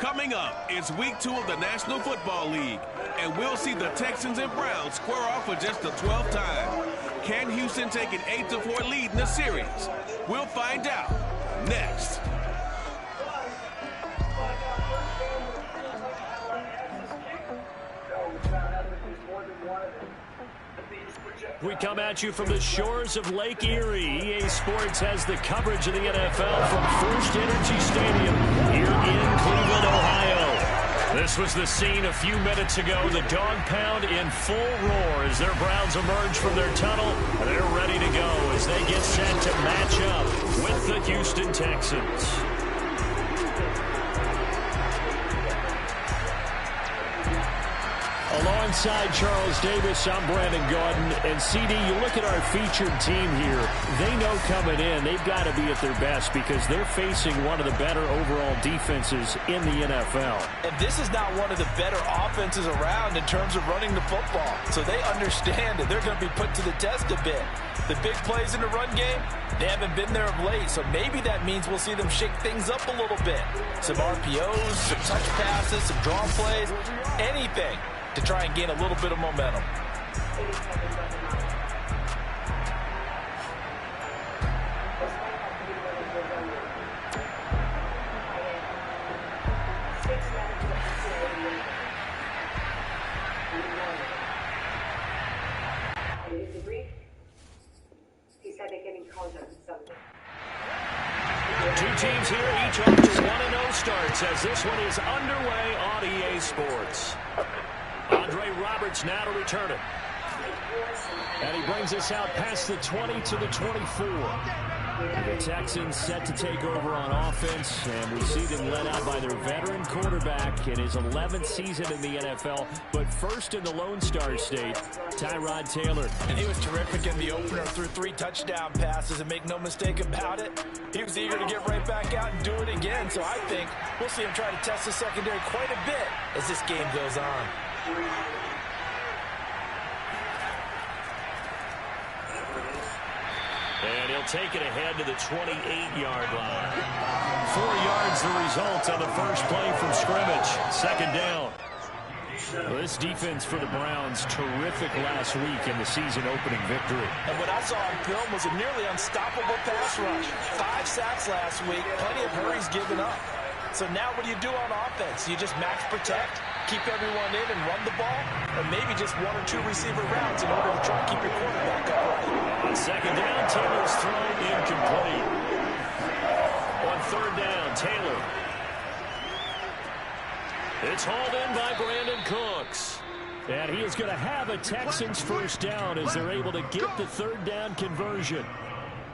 Coming up, it's week 2 of the National Football League, and we'll see the Texans and Browns square off for just the 12th time. Can Houston take an 8-4 lead in the series? We'll find out next. We come at you from the shores of Lake Erie. EA Sports has the coverage of the NFL from First Energy Stadium here in Cleveland, Ohio. This was the scene a few minutes ago. The dog pound in full roar as their Browns emerge from their tunnel. They're ready to go as they get set to match up with the Houston Texans. Alongside Charles Davis, I'm Brandon Gaudin. And CD, you look at our featured team here. They know coming in they've got to be at their best because they're facing one of the better overall defenses in the NFL. And this is not one of the better offenses around in terms of running the football. So they understand that they're going to be put to the test a bit. The big plays in the run game, they haven't been there of late. So maybe that means we'll see them shake things up a little bit. Some RPOs, some touch passes, some draw plays, anything to try and gain a little bit of momentum. Two teams here, each off to 1-0 starts as this one is underway on EA Sports. Andre Roberts now to return it. And he brings us out past the 20 to the 24. The Texans set to take over on offense, and we see them led out by their veteran quarterback in his 11th season in the NFL, but first in the Lone Star State, Tyrod Taylor. And he was terrific in the opener, threw 3 touchdown passes, and make no mistake about it, he was eager to get right back out and do it again. So I think we'll see him try to test the secondary quite a bit as this game goes on. And he'll take it ahead to the 28-yard line. 4 yards the result on the first play from scrimmage. Second down. Well, this defense for the Browns, terrific last week in the season-opening victory. And what I saw on film was a nearly unstoppable pass rush. 5 sacks last week, plenty of hurries given up. So now what do you do on offense? You just max protect, keep everyone in and run the ball, or maybe just 1 or 2 receiver routes in order to try and keep your quarterback upright. On second down, Taylor's thrown incomplete. On third down, Taylor. It's hauled in by Brandon Cooks. And he is going to have a Texans first down as they're able to get the third down conversion.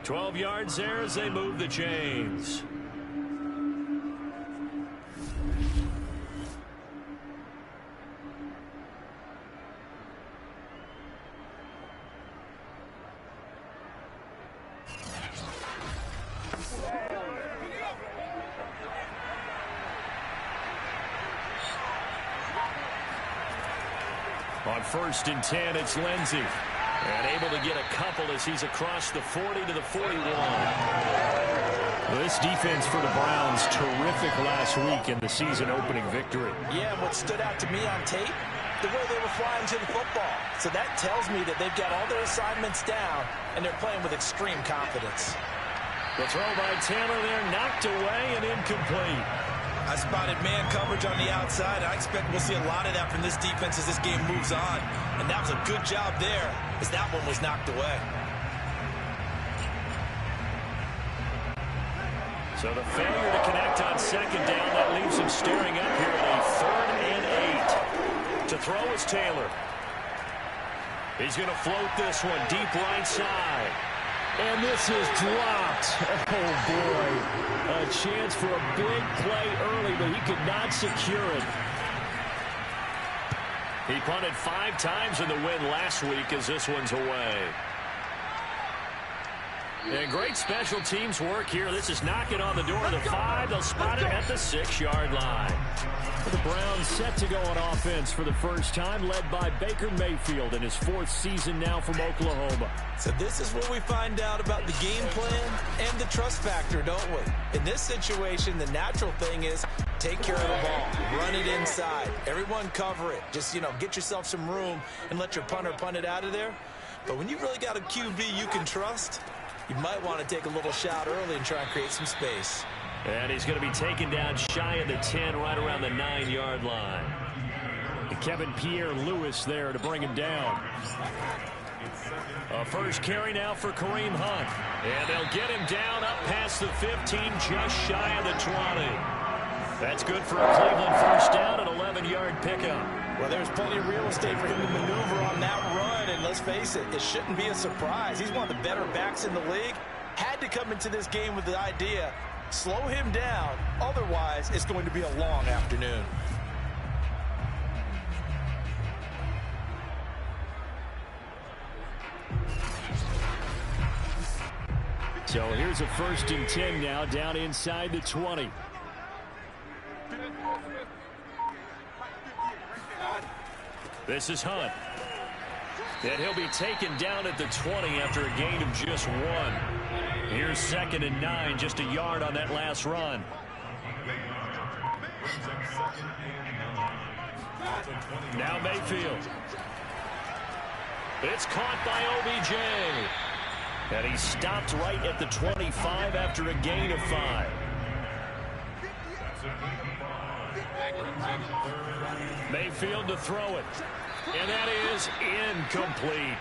12 yards there as they move the chains. On 1st and 10, it's Lindsey. And able to get a couple as he's across the 40 to the 41. This defense for the Browns, terrific last week in the season-opening victory. Yeah, and what stood out to me on tape, the way they were flying to the football. So that tells me that they've got all their assignments down, and they're playing with extreme confidence. The throw by Taylor there, knocked away and incomplete. I spotted man coverage on the outside. I expect we'll see a lot of that from this defense as this game moves on. And that was a good job there as that one was knocked away. So the failure to connect on second down, that leaves him staring up here at a 3rd and 8. To throw is Taylor. He's going to float this one deep right side. And this is dropped. Oh, boy. A chance for a big play early, but he could not secure it. He punted 5 times in the win last week as this one's away. And great special teams work here. This is knocking on the door of the 5. They'll spot it at the 6-yard line. The Browns set to go on offense for the first time, led by Baker Mayfield in his 4th season now from Oklahoma. So this is where we find out about the game plan and the trust factor, don't we? In this situation, the natural thing is Take care of the ball. Run it inside. Everyone cover it. Just, get yourself some room and let your punter punt it out of there. But when you've really got a QB you can trust, you might want to take a little shot early and try and create some space. And he's going to be taken down shy of the 10, right around the 9-yard line. Kevin Pierre-Louis there to bring him down. A first carry now for Kareem Hunt. And they'll get him down up past the 15, just shy of the 20. That's good for a Cleveland first down, an 11-yard pickup. Well, there's plenty of real estate for him to maneuver on that run, and let's face it, it shouldn't be a surprise. He's one of the better backs in the league. Had to come into this game with the idea, slow him down, otherwise it's going to be a long afternoon. So here's a 1st and 10 now, down inside the 20. This is Hunt. And he'll be taken down at the 20 after a gain of just 1. Here's 2nd and 9, just a yard on that last run. Now Mayfield. It's caught by OBJ. And he stopped right at the 25 after a gain of 5. Mayfield to throw it. And that is incomplete.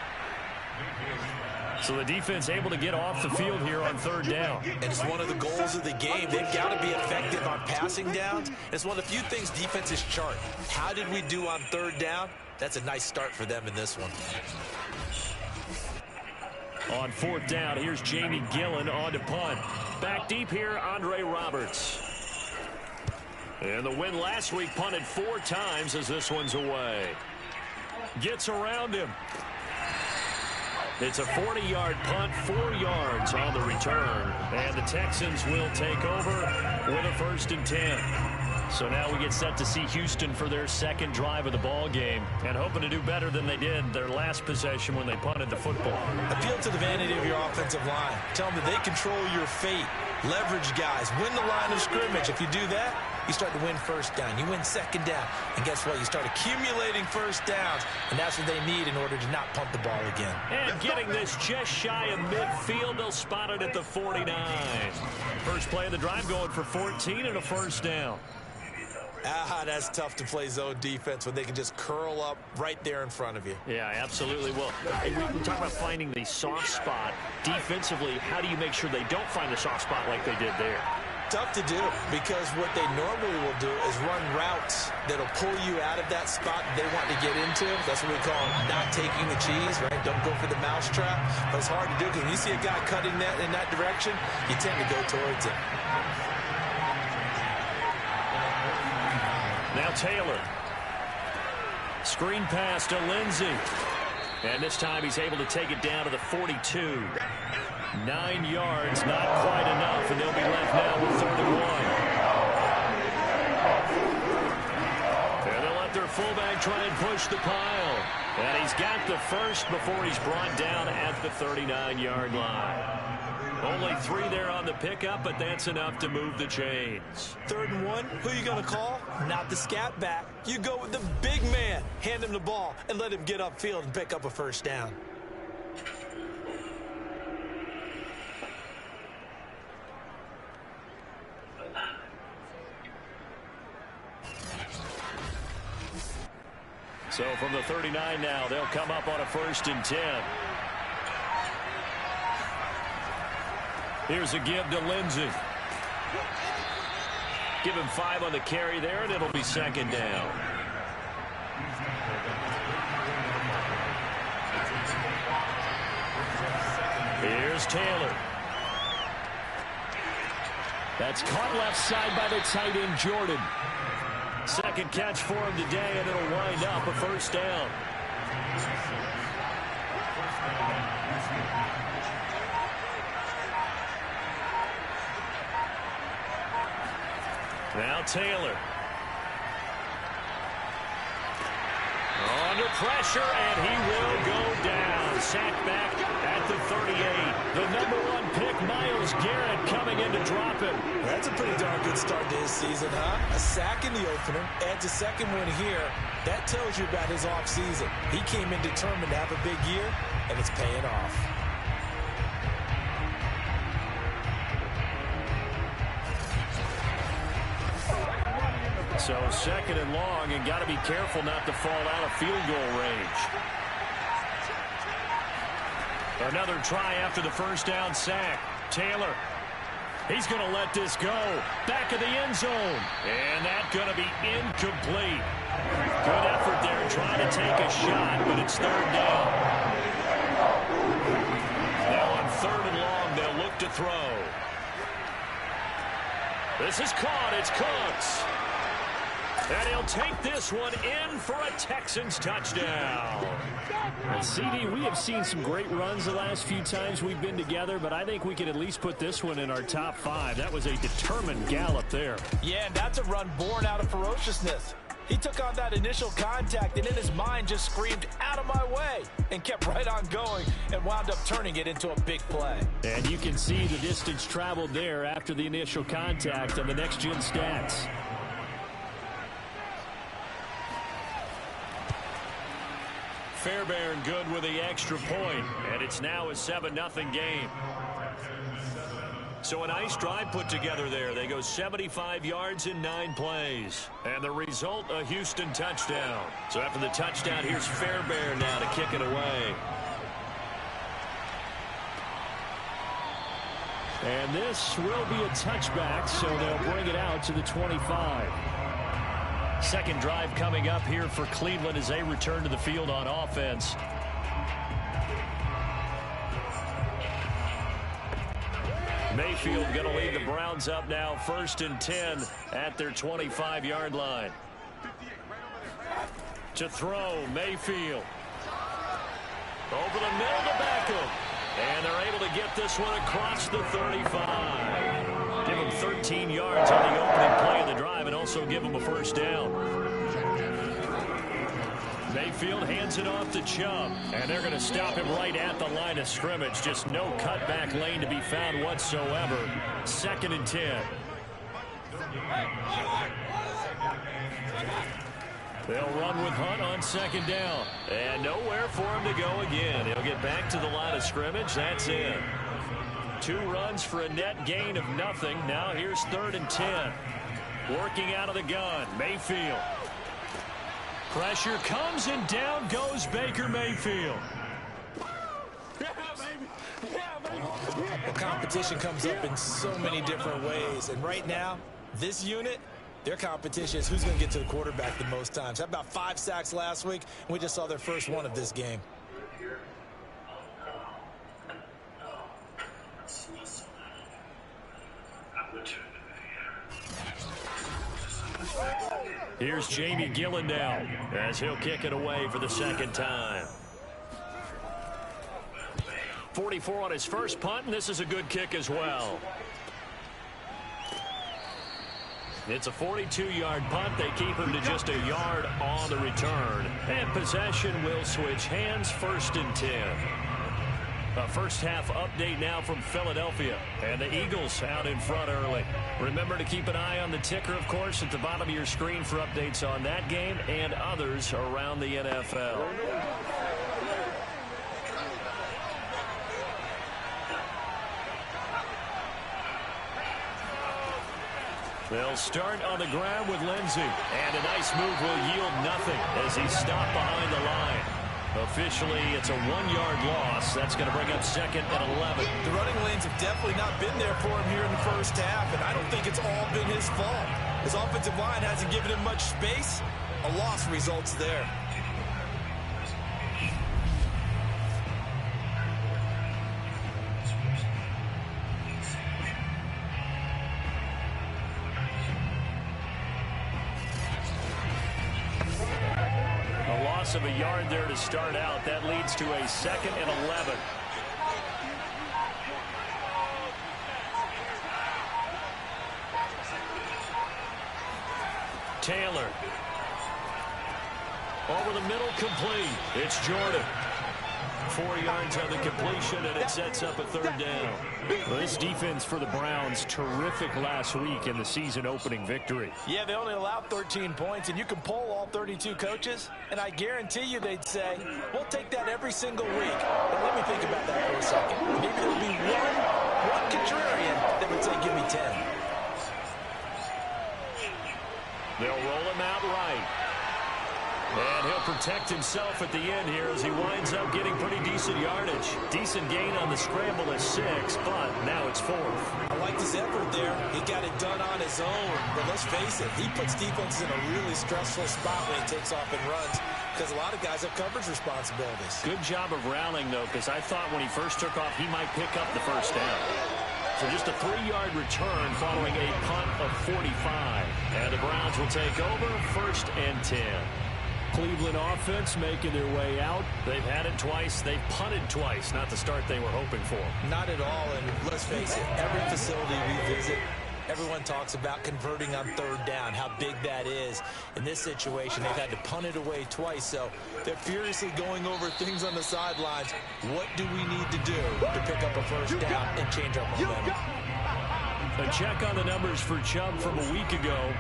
So the defense able to get off the field here on 3rd down. And it's one of the goals of the game. They've got to be effective on passing downs. It's one of the few things defenses chart. How did we do on 3rd down? That's a nice start for them in this one. On 4th down, here's Jamie Gillen on to punt. Back deep here, Andre Roberts. And the win last week, punted 4 times as this one's away. Gets around him. It's a 40-yard punt, 4 yards on the return. And the Texans will take over with a 1st and 10. So now we get set to see Houston for their 2nd drive of the ball game, and hoping to do better than they did their last possession when they punted the football. Appeal to the vanity of your offensive line. Tell them that they control your fate. Leverage guys. Win the line of scrimmage. If you do that, you start to win 1st down. You win 2nd down. And guess what? You start accumulating 1st downs, and that's what they need in order to not punt the ball again. And getting this just shy of midfield, they'll spot it at the 49. First play of the drive going for 14 and a 1st down. That's tough to play zone defense when they can just curl up right there in front of you. Yeah, absolutely. Well, we talk about finding the soft spot. Defensively, how do you make sure they don't find the soft spot like they did there? Tough to do, because what they normally will do is run routes that'll pull you out of that spot they want to get into. That's what we call not taking the cheese, right? Don't go for the mousetrap. But it's hard to do, because when you see a guy cutting that in that direction, you tend to go towards it. Now Taylor. Screen pass to Lindsey. And this time he's able to take it down to the 42. 9 yards, not quite enough, and they'll be left now with 3rd and 1. And they'll let their fullback try and push the pile. And he's got the first before he's brought down at the 39-yard line. Only 3 there on the pickup, but that's enough to move the chains. 3rd and 1, who are you going to call? Not the scat back. You go with the big man. Hand him the ball and let him get upfield and pick up a 1st down. So from the 39 now, they'll come up on a 1st and 10. Here's a give to Lindsey. Give him 5 on the carry there, and it'll be 2nd down. Here's Taylor. That's caught left side by the tight end, Jordan. 2nd catch for him today, and it'll wind up a 1st down. Now Taylor. Under pressure, and he will go down. sack back at the 38. The #1 pick, Myles Garrett, coming in to drop him. That's a pretty darn good start to his season, huh? A sack in the opener, adds a second one here. That tells you about his offseason. He came in determined to have a big year, and it's paying off. So 2nd and long, and got to be careful not to fall out of field goal range. Another try after the first down sack. Taylor. He's going to let this go. Back of the end zone. And that's going to be incomplete. Good effort there trying to take a shot, but it's 3rd down. Now on 3rd and long, they'll look to throw. This is caught. It's Cooks. And he'll take this one in for a Texans touchdown. And CD, we have seen some great runs the last few times we've been together, but I think we can at least put this one in our top 5. That was a determined gallop there. Yeah, and that's a run born out of ferociousness. He took on that initial contact and in his mind just screamed, "Out of my way," and kept right on going and wound up turning it into a big play. And you can see the distance traveled there after the initial contact on the next-gen stats. Fairbairn good with the extra point, and it's now a 7-0 game. So a nice drive put together there. They go 75 yards in 9 plays. And the result, a Houston touchdown. So after the touchdown, here's Fairbairn now to kick it away. And this will be a touchback, so they'll bring it out to the 25. Second drive coming up here for Cleveland as they return to the field on offense. Mayfield going to lead the Browns up now, 1st and 10 at their 25-yard line. To throw, Mayfield. Over the middle to Beckham. And they're able to get this one across the 35. Give him 13 yards on the opening play of the drive and also give him a 1st down. Mayfield hands it off to Chubb. And they're going to stop him right at the line of scrimmage. Just no cutback lane to be found whatsoever. 2nd and 10. They'll run with Hunt on 2nd down. And nowhere for him to go again. He'll get back to the line of scrimmage. That's it. 2 runs for a net gain of nothing. Now here's 3rd and 10. Working out of the gun. Mayfield. Pressure comes and down goes Baker Mayfield. The competition comes up in so many different ways. And right now, this unit, their competition is who's going to get to the quarterback the most times. Had about 5 sacks last week, and we just saw their first one of this game. Here's Jamie Gillen now as he'll kick it away for the 2nd time. 44 on his first punt, and this is a good kick as well. It's a 42-yard punt. They keep him to just a yard on the return. And possession will switch hands, 1st and 10. A first half update now from Philadelphia. And the Eagles out in front early. Remember to keep an eye on the ticker, of course, at the bottom of your screen for updates on that game and others around the NFL. They'll start on the ground with Lindsey. And a nice move will yield nothing as he's stopped behind the line. Officially, it's a 1-yard loss. That's going to bring up 2nd and 11. The running lanes have definitely not been there for him here in the first half, and I don't think it's all been his fault. His offensive line hasn't given him much space. A loss results there. Of a yard there to start out. That leads to a 2nd and 11. Taylor. Over the middle, complete. It's Jordan. 4 yards on the completion, and it sets up a third down. Well, this defense for the Browns, terrific last week in the season-opening victory. Yeah, they only allowed 13 points, and you can poll all 32 coaches, and I guarantee you they'd say, we'll take that every single week. But let me think about that for a second. Maybe there'll be one contrarian that would say, give me 10. They'll roll him out right. And he'll protect himself at the end here as he winds up getting pretty decent yardage. Decent gain on the scramble at 6, but now it's 4th. I like his effort there. He got it done on his own. But let's face it, he puts defenses in a really stressful spot when he takes off and runs because a lot of guys have coverage responsibilities. Good job of rallying, though, because I thought when he first took off, he might pick up the first down. So just a 3-yard return following a punt of 45. And the Browns will take over 1st and 10. Cleveland offense making their way out. They've had it twice. They've punted twice. Not the start they were hoping for. Not at all. And let's face it, every facility we visit, everyone talks about converting on 3rd down, how big that is. In this situation, they've had to punt it away twice. So they're furiously going over things on the sidelines. What do we need to do to pick up a 1st down and change our momentum? A check on the numbers for Chubb from a week ago.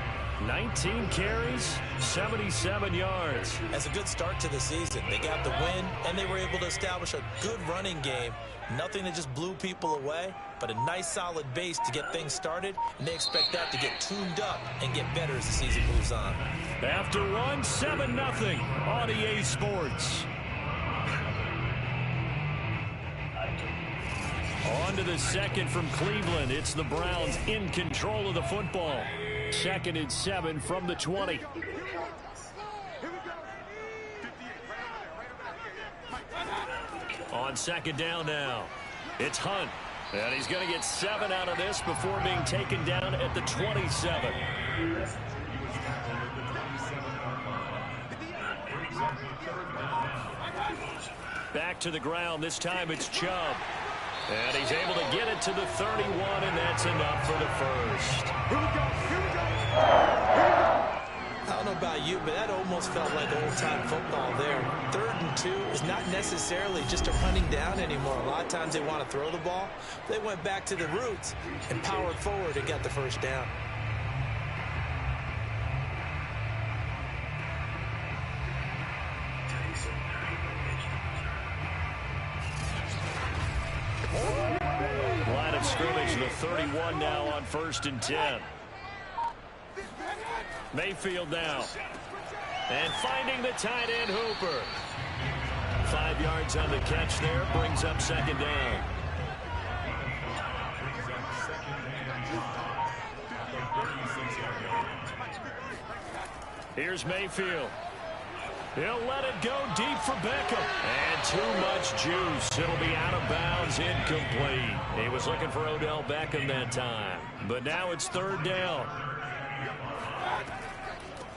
19 carries, 77 yards. That's a good start to the season. They got the win, and they were able to establish a good running game. Nothing that just blew people away, but a nice solid base to get things started, and they expect that to get tuned up and get better as the season moves on. After one, 7-0 on EA Sports. On to the second from Cleveland. It's the Browns in control of the football. 2nd and 7 from the 20. On 2nd down now, it's Hunt. And he's going to get 7 out of this before being taken down at the 27. Back to the ground. This time it's Chubb. And he's able to get it to the 31, and that's enough for the first. I don't know about you, but that almost felt like old-time football there. 3rd and 2 is not necessarily just a running down anymore. A lot of times they want to throw the ball. They went back to the roots and powered forward and got the 1st down. Line of scrimmage, the 31 now on 1st and 10. Mayfield now. And finding the tight end, Hooper. 5 yards on the catch there, brings up 2nd down. Here's Mayfield. He'll let it go deep for Beckham. And too much juice. It'll be out of bounds, incomplete. He was looking for Odell Beckham that time. But now it's 3rd down.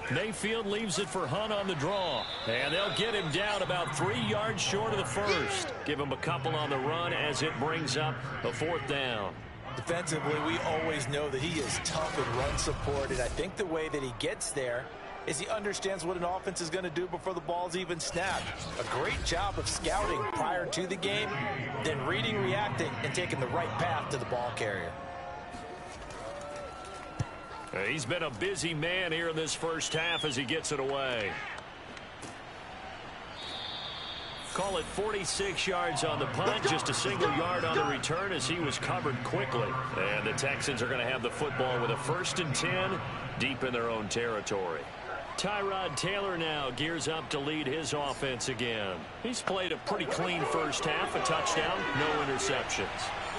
Mayfield leaves it for Hunt on the draw. And they'll get him down about 3 yards short of the first. Give him a couple on the run as it brings up a 4th down. Defensively, we always know that he is tough in run support. And I think the way that he gets there is he understands what an offense is going to do before the ball's even snapped. A great job of scouting prior to the game, then reading, reacting, and taking the right path to the ball carrier. He's been a busy man here in this first half as he gets it away. Call it 46 yards on the punt, just a single yard on the return as he was covered quickly. And the Texans are going to have the football with a 1st and 10 deep in their own territory. Tyrod Taylor now gears up to lead his offense again. He's played a pretty clean first half, a touchdown, no interceptions.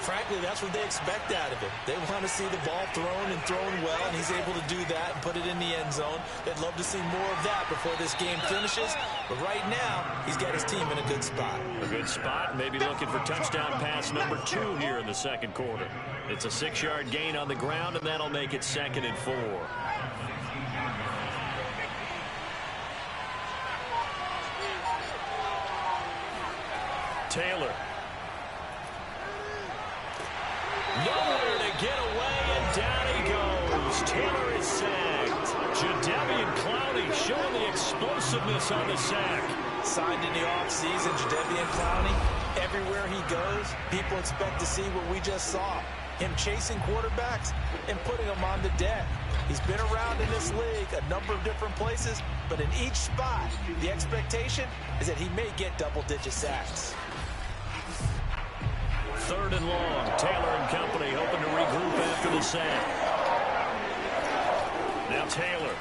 Frankly, that's what they expect out of him. They want to see the ball thrown and thrown well, and he's able to do that and put it in the end zone. They'd love to see more of that before this game finishes. But right now, he's got his team in a good spot. A good spot, maybe looking for touchdown pass number 2 here in the 2nd quarter. It's a 6-yard gain on the ground, and that'll make it 2nd and 4. Taylor. Nowhere to get away, and down he goes. Taylor is sacked. Jadeveon Clowney showing the explosiveness on the sack. signed in the offseason, Jadeveon Clowney. Everywhere he goes, people expect to see what we just saw. Him chasing quarterbacks and putting them on the deck. He's been around in this league a number of different places, but in each spot, the expectation is that he may get double-digit sacks. 3rd and long. Taylor and company hoping to regroup after the sack. Now Taylor.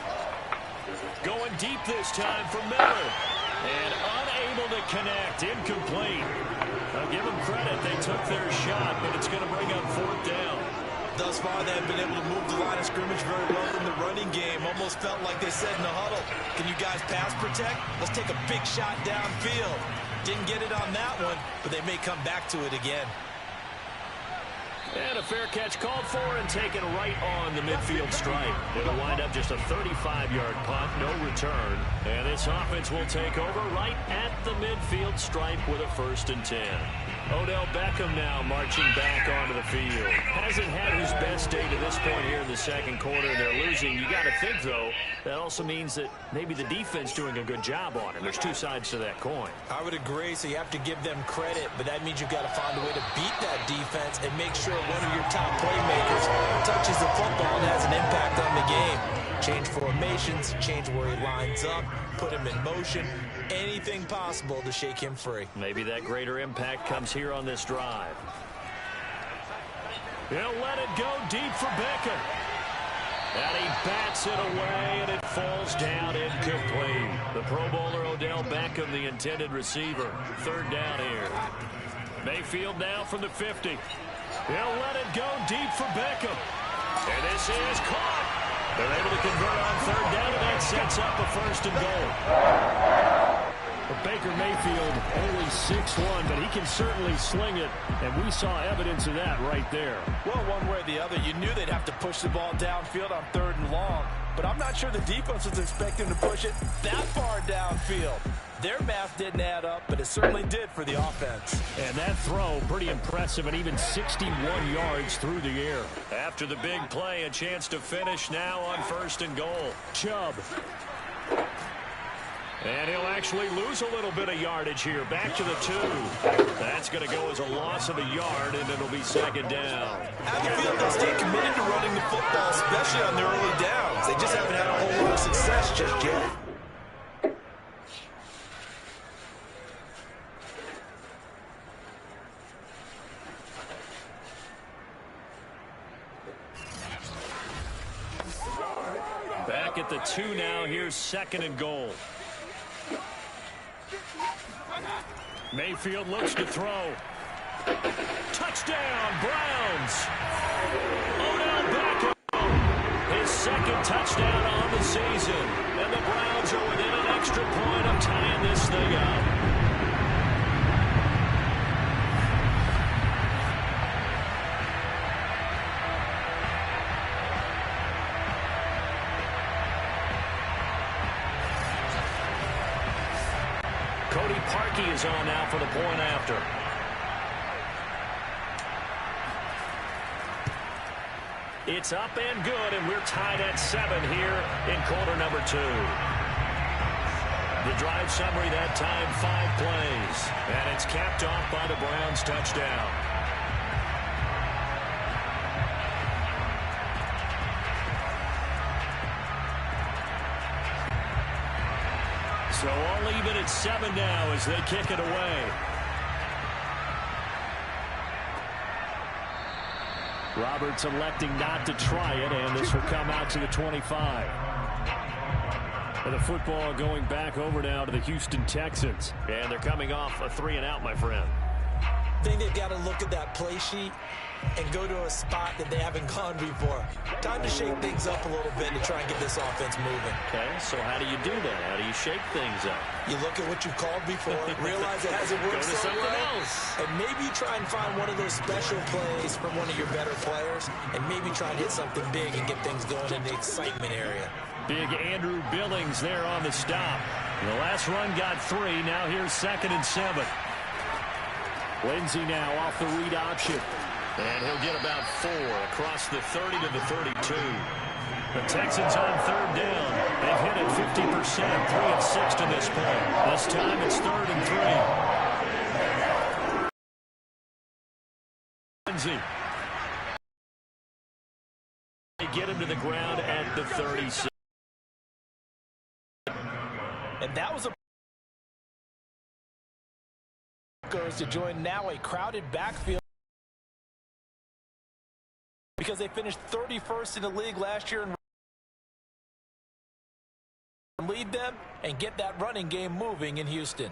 Going deep this time for Miller. And unable to connect. Incomplete. I'll give them credit. They took their shot, but it's going to bring up 4th down. Thus far, they've been able to move the line of scrimmage very well in the running game. Almost felt like they said in the huddle, can you guys pass protect? Let's take a big shot downfield. Didn't get it on that one, but they may come back to it again. And a fair catch called for and taken right on the midfield stripe. It'll wind up just a 35-yard punt, no return. And this offense will take over right at the midfield stripe with a 1st and 10. Odell Beckham now marching back onto the field. Hasn't had his best day to this point here in the 2nd quarter, and they're losing. You got to think, though, that also means that maybe the defense doing a good job on him. There's 2 sides to that coin. I would agree, so you have to give them credit, but that means you've got to find a way to beat that defense and make sure one of your top playmakers touches the football and has an impact on the game. Change formations, change where he lines up, put him in motion, anything possible to shake him free. Maybe that greater impact comes here on this drive. He'll let it go deep for Beckham. And he bats it away, and it falls down incomplete. The Pro Bowler Odell Beckham, the intended receiver. 3rd down here. Mayfield now from the 50. He'll let it go deep for Beckham. And this is caught. They're able to convert on 3rd down, and that sets up a 1st and goal. But Baker Mayfield only 6'1", but he can certainly sling it, and we saw evidence of that right there. Well, one way or the other, you knew they'd have to push the ball downfield on 3rd and long, but I'm not sure the defense was expecting to push it that far downfield. Their math didn't add up, but it certainly did for the offense. And that throw, pretty impressive, and even 61 yards through the air. After the big play, a chance to finish now on 1st and goal. Chubb. And he'll actually lose a little bit of yardage here. Back to the 2. That's going to go as a loss of a yard, and it'll be 2nd down. I feel they'll stay committed to running the football, especially on their early downs. They just haven't had a whole lot of success just yet. Back at the 2 now. Here's 2nd and goal. Mayfield looks to throw. Touchdown, Browns. Odell Beckham, his 2nd touchdown on the season. And the Browns are within an extra point of tying this thing up. Cody Parkey is on now for the point after. It's up and good, and we're tied at 7 here in quarter number 2. The drive summary that time, 5 plays. And it's capped off by the Browns touchdown. So all even at 7 now as they kick it away. Roberts electing not to try it, and this will come out to the 25. And the football going back over now to the Houston Texans. And thee coming off a 3-and-out, my friend. I think they've got to look at that play sheet and go to a spot that they haven't gone before. Time to shake things up a little bit to try and get this offense moving. Okay, so how do you do that? How do you shake things up? You look at what you've called before, realize it hasn't worked Go to so something well, else. and maybe try and find one of those special plays from one of your better players, and maybe try and hit something big and get things going in the excitement area. Big Andrew Billings there on the stop. The last run got 3. Now here's 2nd and 7. Lindsey now off the read option. And he'll get about 4 across the 30 to the 32. The Texans on third down. They've hit it 50%, 3 of 6 to this point. This time it's 3rd and 3. They get him to the ground at the 36. And that was a goes to join now a crowded backfield because they finished 31st in the league last year and lead them and get that running game moving in Houston.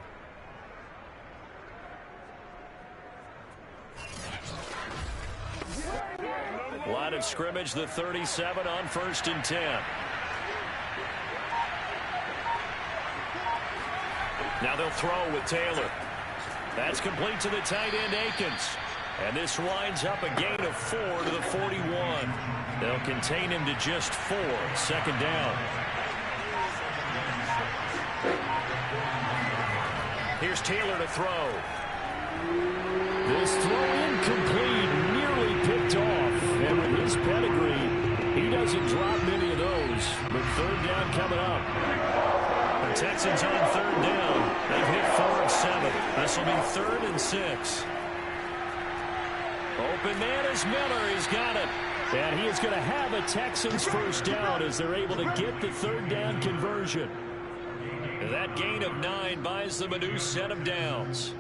Line of scrimmage, the 37 on 1st and 10. Now they'll throw with Taylor. That's complete to the tight end, Akins. And this winds up a gain of 4 to the 41. They'll contain him to just 4. 2nd down. Here's Taylor to throw. This throw incomplete, nearly picked off. And with his pedigree, he doesn't drop many of those. But 3rd down coming up. The Texans on 3rd down. They've hit 4 of 7. This will be 3rd and 6. Open man is Miller. He's got it. And he is going to have a Texans 1st down as they're able to get the 3rd down conversion. That gain of 9 buys them a new set of downs.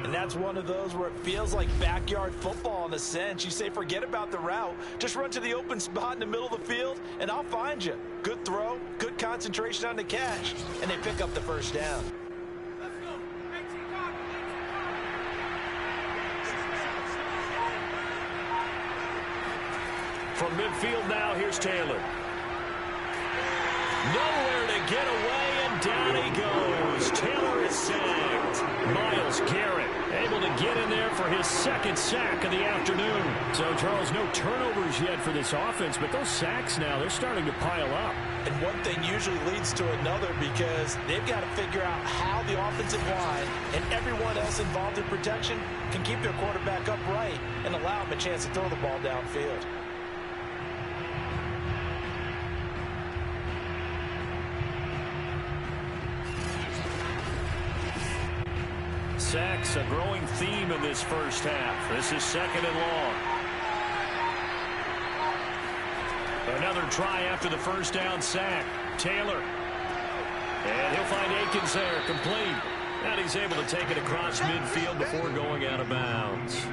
And that's one of those where it feels like backyard football in a sense. You say forget about the route. Just run to the open spot in the middle of the field, and I'll find you. Good throw, good concentration on the catch, and they pick up the 1st down. From midfield now, here's Taylor. Nowhere to get away, and down he goes. Taylor is sacked. Myles Garrett able to get in there for his 2nd sack of the afternoon. So, Charles, no turnovers yet for this offense, but those sacks now, they're starting to pile up. And one thing usually leads to another because they've got to figure out how the offensive line and everyone else involved in protection can keep their quarterback upright and allow him a chance to throw the ball downfield. Sacks, a growing theme in this 1st half. This is 2nd and long. Another try after the 1st down sack. Taylor. And he'll find Akins there, complete. And he's able to take it across midfield before going out of bounds.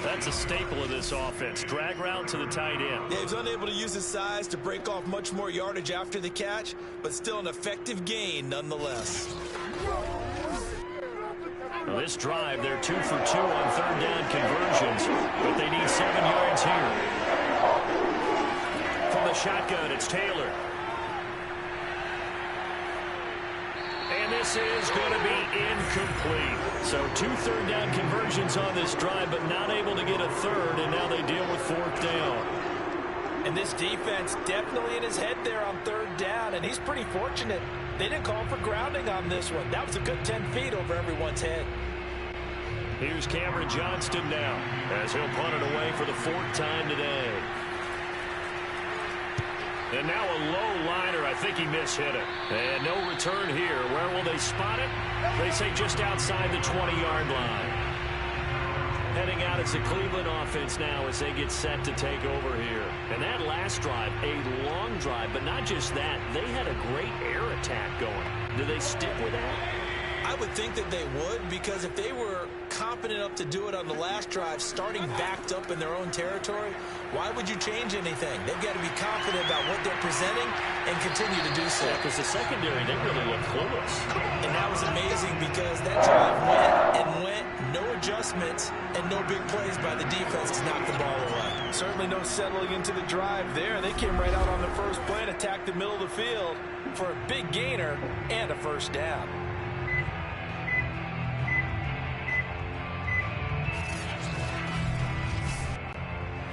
That's a staple of this offense. Drag route to the tight end. Yeah, he's unable to use his size to break off much more yardage after the catch, but still an effective gain nonetheless. Well, this drive, they're 2 for 2 on 3rd down conversions, but they need 7 yards here. From the shotgun, it's Taylor. And this is going to be incomplete. So 2 3rd down conversions on this drive, but not able to get a 3rd, and now they deal with 4th down. And this defense definitely in his head there on 3rd down, and he's pretty fortunate. They didn't call for grounding on this one. That was a good 10 feet over everyone's head. Here's Cameron Johnston now as he'll punt it away for the 4th time today. And now a low liner. I think he mishit it. And no return here. Where will they spot it? They say just outside the 20-yard line. Heading out, it's a Cleveland offense now as they get set to take over here. And that last drive, a long drive, but not just that. They had a great air attack going. Do they stick with that? I would think that they would, because if they were confident enough to do it on the last drive, starting backed up in their own territory, why would you change anything? They've got to be confident about what they're presenting and continue to do so. Yeah, because the secondary, they really look clueless. And that was amazing because that drive went and went, no adjustments, and no big plays by the defense to knock the ball away. Certainly no settling into the drive there. They came right out on the first play and attacked the middle of the field for a big gainer and a 1st down.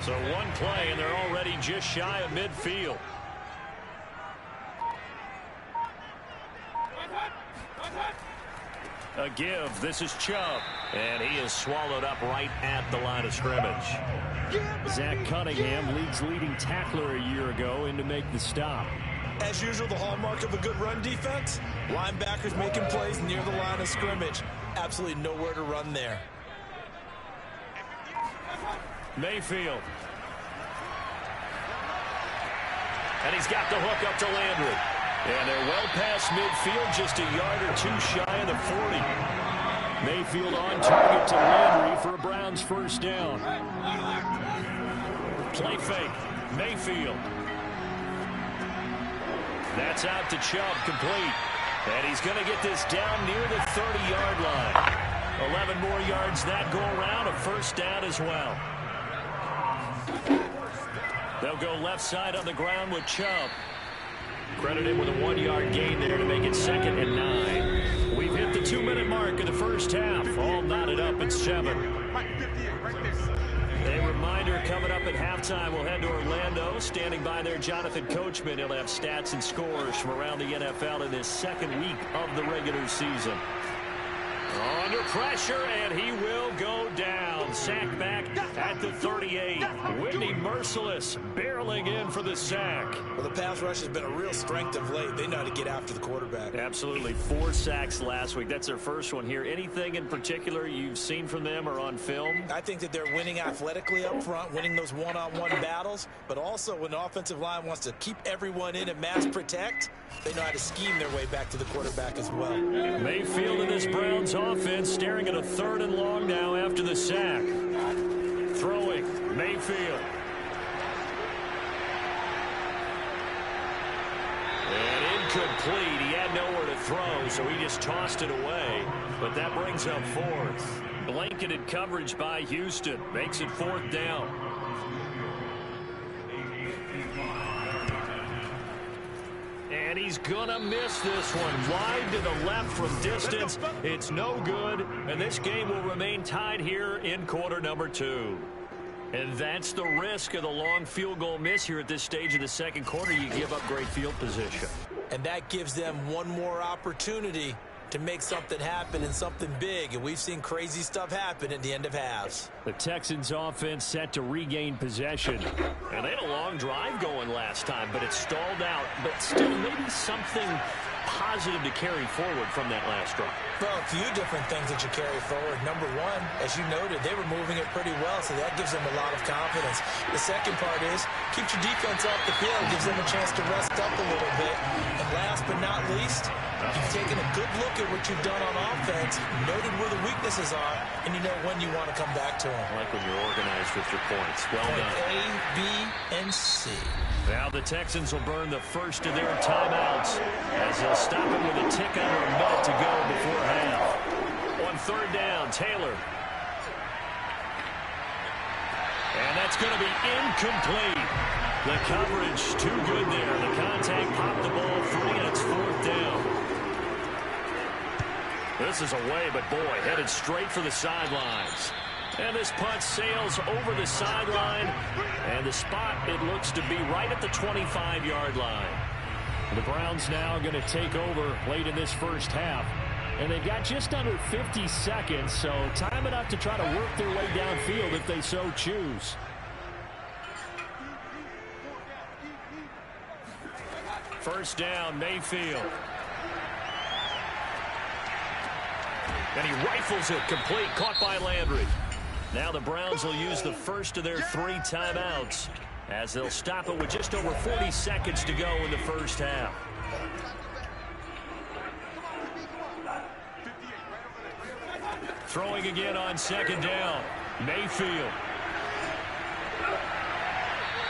So one play, and they're already just shy of midfield. A give. This is Chubb. And he is swallowed up right at the line of scrimmage. Zach Cunningham, league's leading tackler a year ago, in to make the stop. As usual, the hallmark of a good run defense, linebackers making plays near the line of scrimmage. Absolutely nowhere to run there. Mayfield. And he's got the hook up to Landry. And they're well past midfield, just a yard or two shy of the 40. Mayfield on target to Landry for a Browns first down. Play fake. Mayfield. That's out to Chubb, complete. And he's going to get this down near the 30-yard line. 11 more yards that go around, a first down as well. They'll go left side on the ground with Chubb. Credit him with a 1-yard gain there to make it 2nd and 9. We've hit the 2-minute mark of the first half. All knotted up at 7. A reminder coming up at halftime. We'll head to Orlando. Standing by there, Jonathan Coachman. He'll have stats and scores from around the NFL in this second week of the regular season. Under pressure, and he will go down. Sack back at the 38. Whitney Merciless barreling in for the sack. Well, the pass rush has been a real strength of late. They know how to get after the quarterback. Absolutely. 4 sacks last week. That's their first one here. Anything in particular you've seen from them or on film? I think that they're winning athletically up front, winning those one-on-one battles, but also when the offensive line wants to keep everyone in and mass protect, they know how to scheme their way back to the quarterback as well. Mayfield in this Browns offense staring at a 3rd and long now after the sack. Throwing, Mayfield. And incomplete. He had nowhere to throw, so he just tossed it away. But that brings up 4th. Blanketed coverage by Houston. Makes it 4th down. And he's going to miss this one. Wide to the left from distance. It's no good. And this game will remain tied here in quarter number 2. And that's the risk of the long field goal miss here at this stage of the second quarter. You give up great field position. And that gives them one more opportunity to make something happen and something big. And we've seen crazy stuff happen at the end of halves. The Texans offense set to regain possession. And they had a long drive going last time, but it stalled out. But still, maybe something positive to carry forward from that last drive. Well, a few different things that you carry forward. Number one, as you noted, they were moving it pretty well, so that gives them a lot of confidence. The second part is, keeps your defense off the field, gives them a chance to rest up a little bit. And last but not least, you've taken a good look at what you've done on offense, noted where the weaknesses are, and you know when you want to come back to them. I like when you're organized with your points. Well done. A, B, and C. Now the Texans will burn the first of their timeouts as they'll stop it with a tick under a minute to go before half. On 3rd down, Taylor. And that's going to be incomplete. The coverage too good there. The contact popped the ball free, and it's 4th down. This is away, but boy, headed straight for the sidelines. And this punt sails over the sideline. And the spot, it looks to be right at the 25-yard line. The Browns now going to take over late in this first half. And they've got just under 50 seconds, so time enough to try to work their way downfield if they so choose. First down, Mayfield. And he rifles it complete, caught by Landry. Now the Browns will use the first of their 3 timeouts as they'll stop it with just over 40 seconds to go in the first half. Throwing again on 2nd down, Mayfield.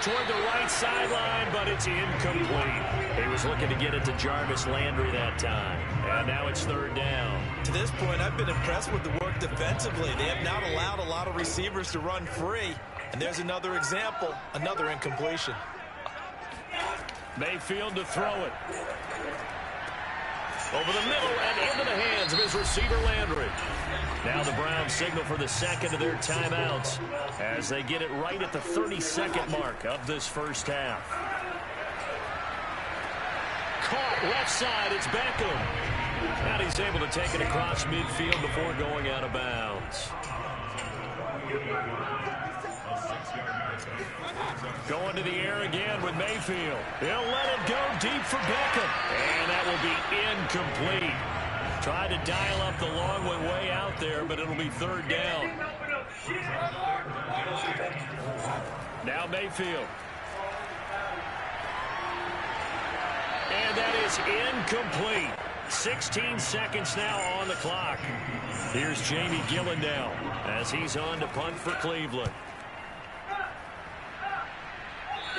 Toward the right sideline, but it's incomplete. He was looking to get it to Jarvis Landry that time. And now it's 3rd down. To this point, I've been impressed with the work defensively. They have not allowed a lot of receivers to run free. And there's another example, another incompletion. Mayfield to throw it. Over the middle and into the hands of his receiver, Landry. Now the Browns signal for the second of their timeouts as they get it right at the 32nd mark of this first half. Caught left side, it's Beckham. And he's able to take it across midfield before going out of bounds. Going to the air again with Mayfield. He'll let it go deep for Beckham. And that will be incomplete. Tried to dial up the long one way out there, but it'll be third down. Now Mayfield. And that is incomplete. 16 seconds now on the clock. Here's Jamie Gillen now as he's on to punt for Cleveland.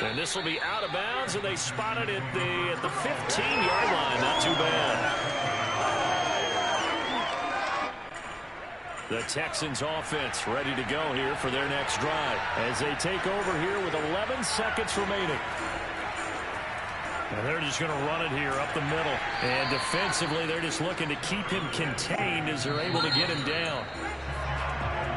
And this will be out of bounds, and they spot it at the 15-yard line. Not too bad. The Texans offense ready to go here for their next drive as they take over here with 11 seconds remaining. And they're just going to run it here up the middle. And defensively, they're just looking to keep him contained as they're able to get him down.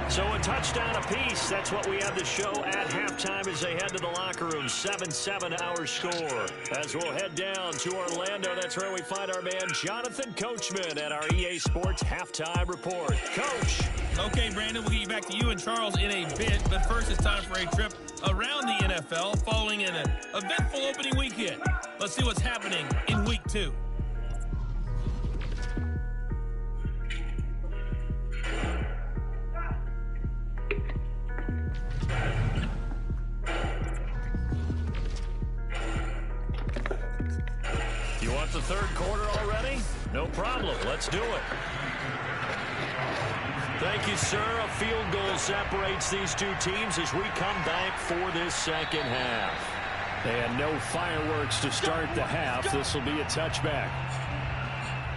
So a touchdown apiece. That's what we have to show at halftime as they head to the locker room. 7-7 our score. As we'll head down to Orlando, that's where we find our man Jonathan Coachman at our EA Sports Halftime Report. Coach. Okay, Brandon, we'll get you back to you and Charles in a bit. But first, it's time for a trip around the NFL following an eventful opening weekend. Let's see what's happening in Week 2. You want the third quarter already? No problem. Let's do it. Thank you, sir. A field goal separates these two teams as we come back for this second half. And no fireworks to start the half. This will be a touchback.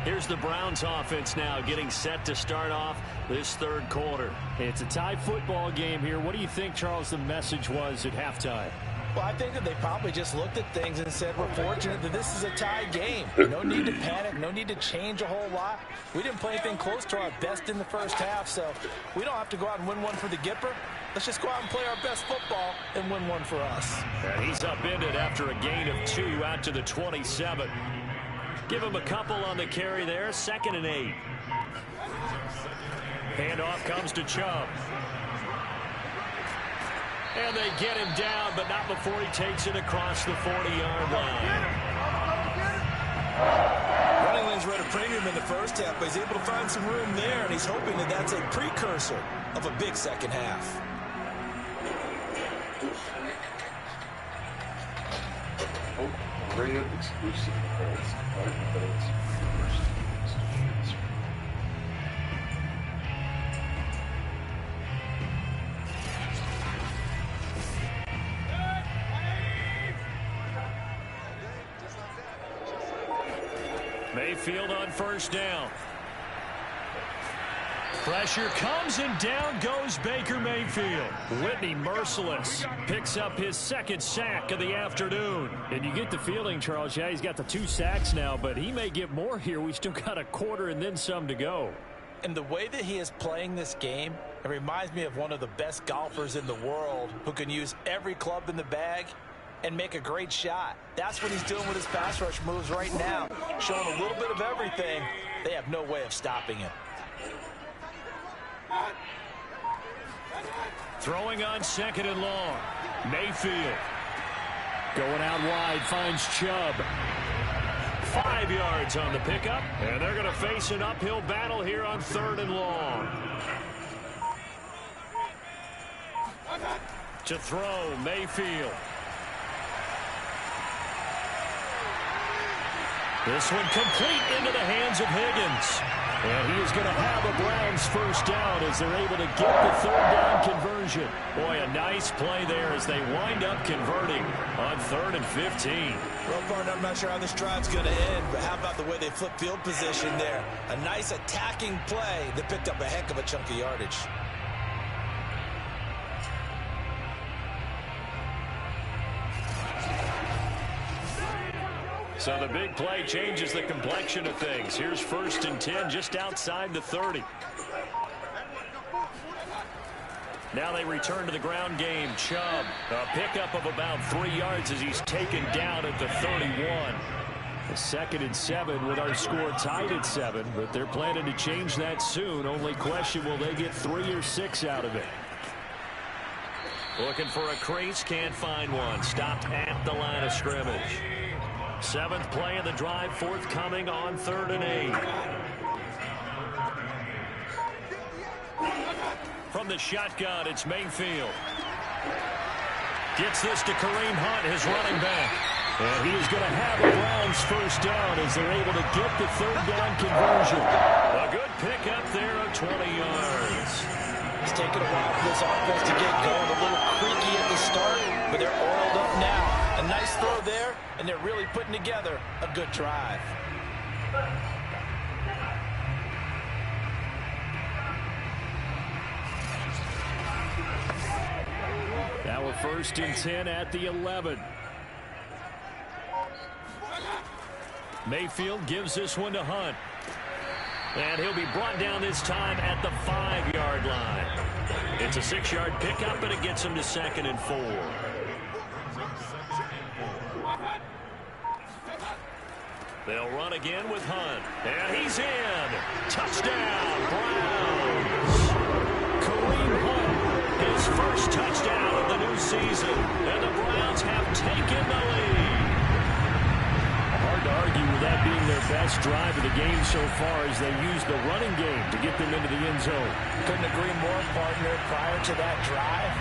Here's the Browns offense now getting set to start off this third quarter. It's a tie football game here. What do you think, Charles, the message was at halftime? Well, I think that they probably just looked at things and said, we're fortunate that this is a tie game. No need to panic. No need to change a whole lot. We didn't play anything close to our best in the first half, so we don't have to go out and win one for the Gipper. Let's just go out and play our best football and win one for us. And he's upended after a gain of 2 out to the 27. Give him a couple on the carry there. 2nd and 8. Handoff comes to Chubb. And they get him down, but not before he takes it across the 40-yard line. Running lanes were at a premium in the first half, but he's able to find some room there, and he's hoping that that's a precursor of a big second half. Rated exclusive events. Mayfield on first down. Pressure comes and down goes Baker Mayfield. Whitney merciless. Picks up his 2nd sack of the afternoon. And you get the feeling, Charles, yeah, he's got the 2 sacks now, but he may get more here. We still got a quarter and then some to go. And the way that he is playing this game, it reminds me of one of the best golfers in the world who can use every club in the bag and make a great shot. That's what he's doing with his pass rush moves right now. Showing a little bit of everything. They have no way of stopping him. Throwing on 2nd and long. Mayfield. Going out wide, finds Chubb. 5 yards on the pickup. And they're going to face an uphill battle here on 3rd and long. To throw, Mayfield. This one complete into the hands of Higgins. And he is going to have a Browns first down as they're able to get the 3rd down conversion. Boy, a nice play there as they wind up converting on 3rd and 15. Well, partner, I'm not sure how this drive's going to end, but how about the way they flip field position there? A nice attacking play that picked up a heck of a chunk of yardage. So the big play changes the complexion of things. Here's 1st and 10 just outside the 30. Now they return to the ground game. Chubb, a pickup of about 3 yards as he's taken down at the 31. A 2nd and 7 with our score tied at 7, but they're planning to change that soon. Only question, will they get 3 or 6 out of it? Looking for a crease, can't find one. Stopped at the line of scrimmage. 7th play of the drive, forthcoming on 3rd and 8. From the shotgun, it's Mayfield. Gets this to Kareem Hunt, his running back. And he is going to have a Browns first down as they're able to get the 3rd down conversion. A good pickup there of 20 yards. It's taken a while for this offense to get going. A little creaky at the start, but they're oiled up now. A nice throw there, and they're really putting together a good drive. Now a 1st and 10 at the 11. Mayfield gives this one to Hunt. And he'll be brought down this time at the 5-yard line. It's a 6-yard pickup, and it gets him to 2nd and 4. They'll run again with Hunt. And he's in. Touchdown, Browns. Kareem Hunt, his first touchdown of the new season. And the Browns have taken the lead. Hard to argue with that being their best drive of the game so far as they use the running game to get them into the end zone. Couldn't agree more, partner. Prior to that drive,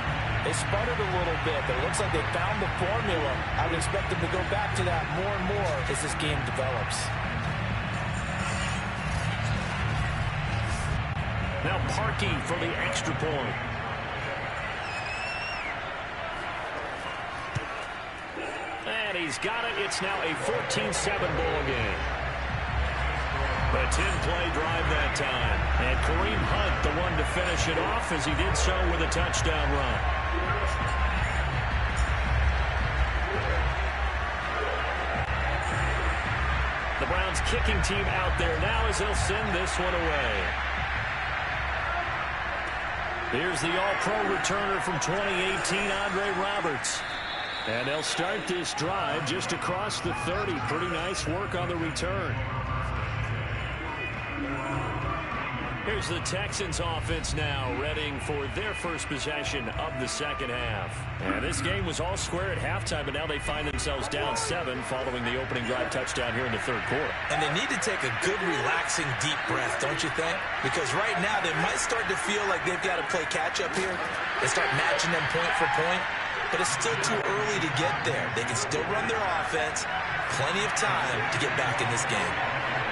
they sputtered a little bit, but it looks like they found the formula. I would expect them to go back to that more and more as this game develops. Now Parkey for the extra point. And he's got it. It's now a 14-7 ball game. A 10-play drive that time. And Kareem Hunt, the one to finish it off, as he did so with a touchdown run. The Browns kicking team out there now as they'll send this one away. Here's the all-pro returner from 2018, Andre Roberts. And they'll start this drive just across the 30. Pretty nice work on the return. Here's the Texans offense now, readying for their first possession of the 2nd half. And this game was all square at halftime, but now they find themselves down 7 following the opening drive touchdown here in the 3rd quarter. And they need to take a good, relaxing, deep breath, don't you think? Because right now they might start to feel like they've got to play catch-up here and start matching them point for point. But it's still too early to get there. They can still run their offense. Plenty of time to get back in this game.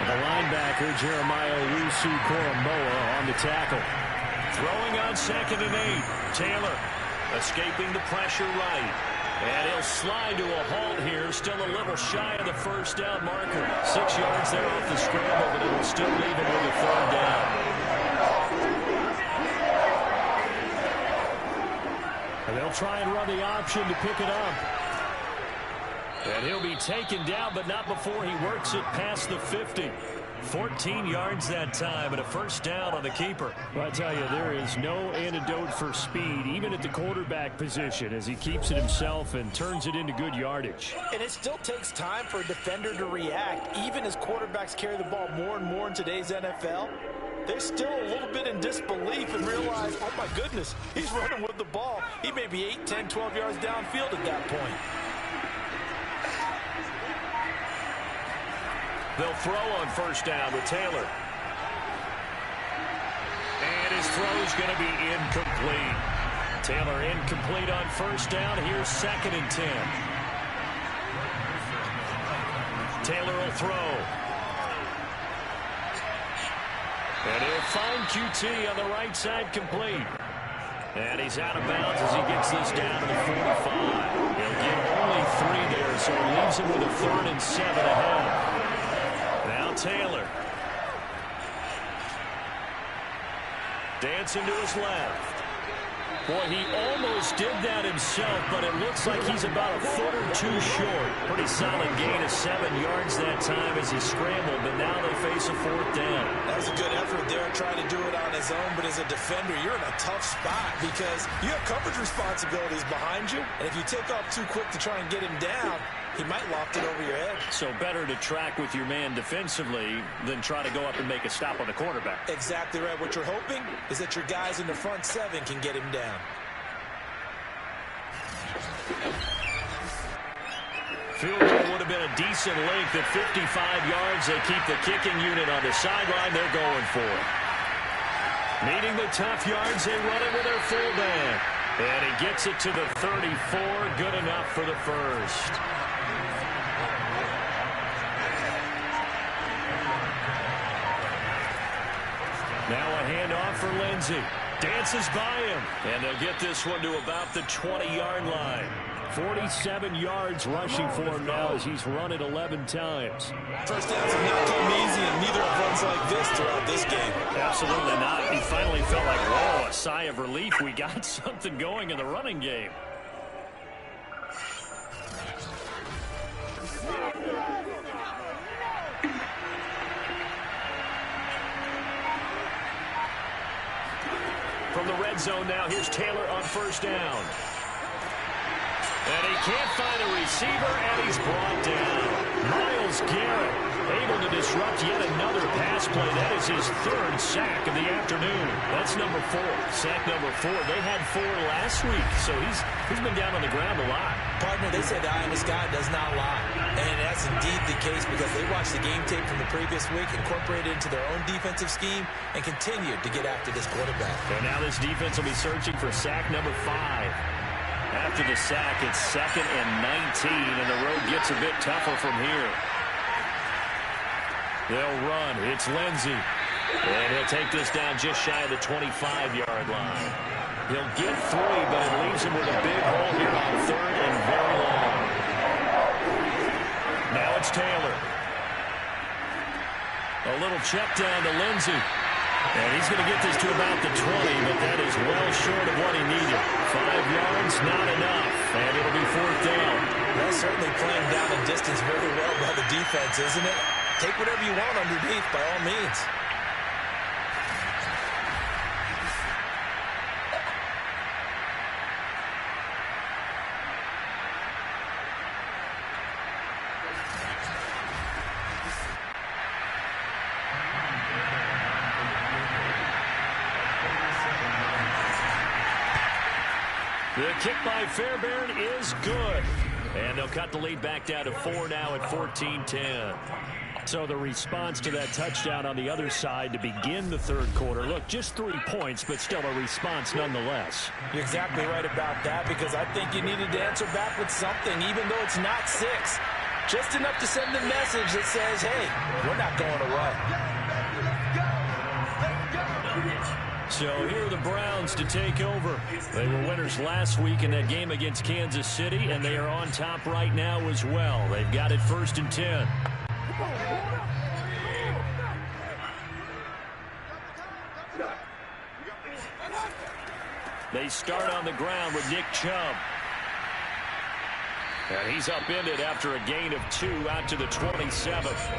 The linebacker, Jeremiah Owusu-Koramoah, on the tackle. Throwing on 2nd and 8. Taylor escaping the pressure right. And he'll slide to a halt here. Still a little shy of the first down marker. 6 yards there off the scramble, but it will still leave him with a 3rd down. And they'll try and run the option to pick it up. And he'll be taken down, but not before he works it past the 50. 14 yards that time, and a first down on the keeper. Well, I tell you, there is no antidote for speed, even at the quarterback position, as he keeps it himself and turns it into good yardage. And it still takes time for a defender to react, even as quarterbacks carry the ball more and more in today's NFL. They're still a little bit in disbelief and realize, oh my goodness, he's running with the ball. He may be 8, 10, 12 yards downfield at that point. They'll throw on first down with Taylor. And his throw's going to be incomplete. Taylor incomplete on first down. Here's 2nd and 10. Taylor will throw. And he'll find QT on the right side complete. And he's out of bounds as he gets this down to the 45. He'll get only 3 there, so it leaves him with a 3rd and 7 ahead. Now Taylor. Dancing to his left. Boy, he almost did that himself, but it looks like he's about a foot or 2 short. Pretty solid gain of 7 yards that time as he scrambled, but now they face a 4th down. That was a good effort there, trying to do it on his own, but as a defender, you're in a tough spot because you have coverage responsibilities behind you, and if you take off too quick to try and get him down, he might loft it over your head. So better to track with your man defensively than try to go up and make a stop on the quarterback. Exactly right. What you're hoping is that your guys in the front seven can get him down. Field goal would have been a decent length at 55 yards. They keep the kicking unit on the sideline. They're going for it. Needing the tough yards, they run it with their fullback. And he gets it to the 34. Good enough for the first. Now a handoff for Lindsey. Dances by him. And they'll get this one to about the 20-yard line. 47 yards rushing for him now as he's run it 11 times. First downs have not come easy, and neither have runs like this throughout this game. Absolutely not. He finally felt like, whoa, a sigh of relief. We got something going in the running game. From the red zone now, here's Taylor on first down. And he can't find a receiver, and he's brought down. Myles Garrett able to disrupt yet another pass play. That is his third sack of the afternoon. That's number 4. Sack number 4. They had 4 last week, so he's been down on the ground a lot. Partner, they say the eye in the sky does not lie. And that's indeed the case because they watched the game tape from the previous week, incorporated it into their own defensive scheme, and continued to get after this quarterback. And now this defense will be searching for sack number 5. After the sack, it's 2nd and 19, and the road gets a bit tougher from here. They'll run. It's Lindsey. And he'll take this down just shy of the 25-yard line. He'll get 3, but it leaves him with a big hole here on 3rd and very long. Now it's Taylor. A little check down to Lindsey. And he's going to get this to about the 20, but that is well short of what he needed. 5 yards, not enough, and it'll be 4th down. That's certainly playing down the distance very well by the defense, isn't it? Take whatever you want underneath, by all means. The kick by Fairbairn is good. And they'll cut the lead back down to 4 now at 14-10. So the response to that touchdown on the other side to begin the third quarter. Look, just 3 points, but still a response nonetheless. You're exactly right about that because I think you needed to answer back with something, even though it's not 6. Just enough to send the message that says, hey, we're not going away. So here are the Browns to take over. They were winners last week in that game against Kansas City, and they are on top right now as well. They've got it 1st and 10. They start on the ground with Nick Chubb. And he's upended after a gain of 2 out to the 27th.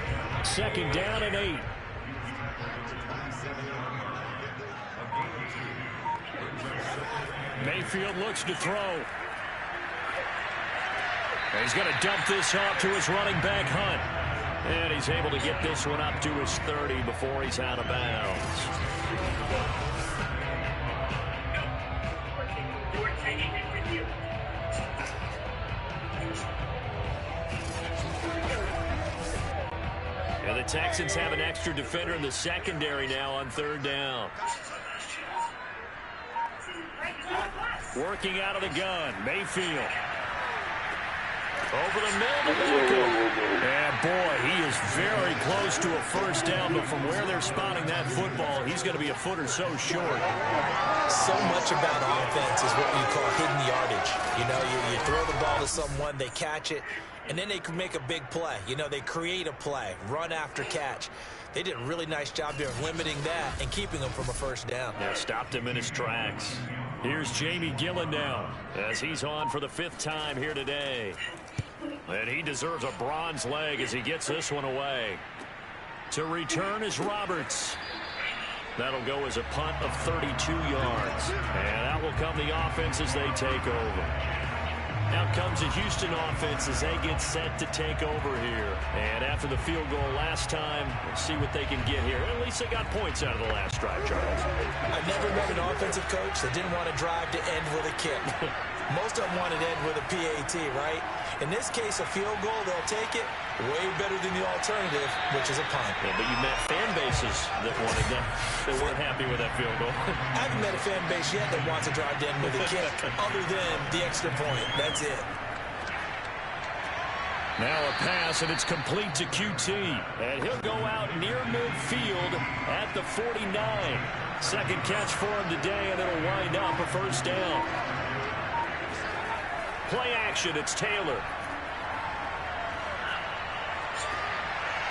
2nd down and 8. Mayfield looks to throw. And he's going to dump this off to his running back, Hunt. And he's able to get this one up to his 30 before he's out of bounds. And the Texans have an extra defender in the secondary now on 3rd down. Working out of the gun, Mayfield. Over the middle to Beckham. And boy, he is very close to a first down, but from where they're spotting that football, he's going to be a foot or so short. So much about offense is what you call hidden yardage. You know, you throw the ball to someone, they catch it, and then they can make a big play. You know, they create a play, run after catch. They did a really nice job there of limiting that and keeping him from a first down. Yeah, stopped him in his tracks. Here's Jamie Gillen now as he's on for the 5th time here today. And he deserves a bronze leg as he gets this one away. To return is Roberts. That'll go as a punt of 32 yards. And that will come the offense as they take over. Out comes a Houston offense as they get set to take over here. And after the field goal last time, we'll see what they can get here. At least they got points out of the last drive, Charles. I've never met an offensive coach that didn't want to drive to end with a kick. Most of them want to end with a PAT, right? In this case, a field goal, they'll take it way better than the alternative, which is a punt. Yeah, but you met fan bases that wanted them. They weren't happy with that field goal. I haven't met a fan base yet that wants to drive to end with a kick other than the extra point. That's it. Now a pass, and it's complete to QT. And he'll go out near midfield at the 49. Second catch for him today, and it'll wind up a first down. Play action, it's Taylor.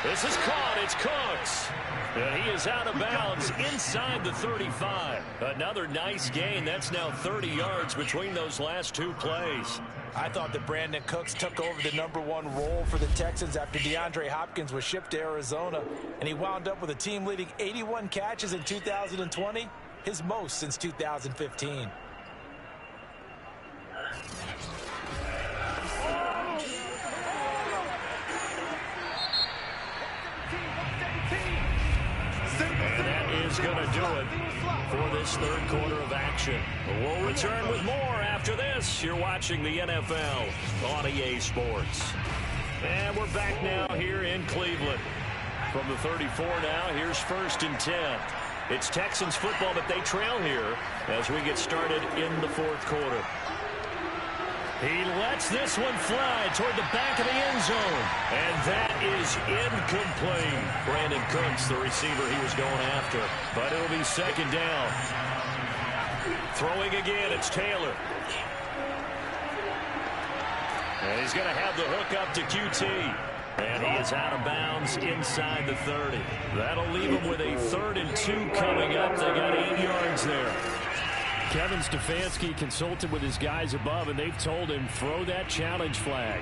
This is caught, it's Cooks. And he is out of bounds inside the 35. Another nice gain. That's now 30 yards between those last two plays. I thought that Brandon Cooks took over the #1 role for the Texans after DeAndre Hopkins was shipped to Arizona, and he wound up with a team-leading 81 catches in 2020, his most since 2015. And that is going to do it for this third quarter of action. We'll return with more after this. You're watching the NFL on EA Sports. And we're back now here in Cleveland. From the 34 now, here's 1st and 10. It's Texans football, but they trail here as we get started in the fourth quarter. He lets this one fly toward the back of the end zone. And that is incomplete. Brandon Cooks, the receiver he was going after. But it'll be second down. Throwing again, it's Taylor. And he's going to have the hook up to QT. And he is out of bounds inside the 30. That'll leave him with a 3rd and 2 coming up. They got 8 yards there. Kevin Stefanski consulted with his guys above, and they've told him, throw that challenge flag.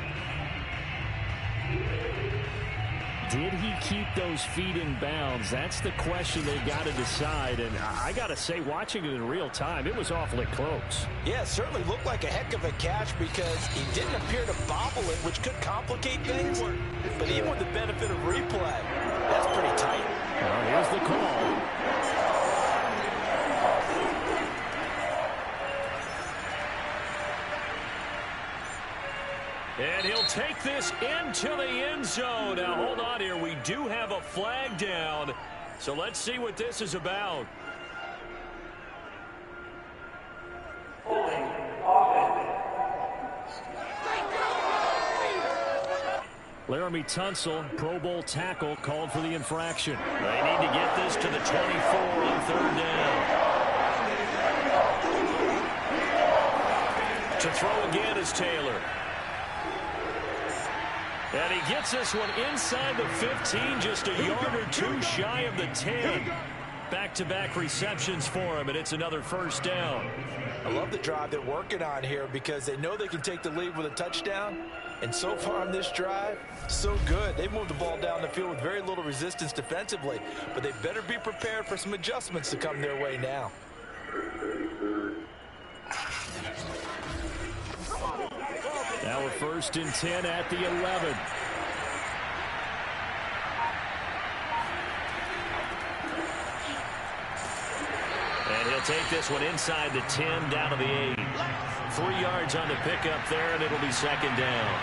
Did he keep those feet in bounds? That's the question they've got to decide. And I got to say, watching it in real time, it was awfully close. Yeah, it certainly looked like a heck of a catch because he didn't appear to bobble it, which could complicate things. But even with the benefit of replay, that's pretty tight. Well, here's the call. And he'll take this into the end zone. Now, hold on here. We do have a flag down. So let's see what this is about. Laramie Tunsil, Pro Bowl tackle, called for the infraction. They need to get this to the 24 on 3rd down. To throw again is Taylor. And he gets this one inside the 15, just a yard or two shy of the 10. Back-to-back receptions for him, and it's another first down. I love the drive they're working on here because they know they can take the lead with a touchdown. And so far on this drive, so good. They moved the ball down the field with very little resistance defensively, but they better be prepared for some adjustments to come their way now. Now we're 1st and 10 at the 11. And he'll take this one inside the 10, down to the 8. 3 yards on the pickup there, and it'll be second down.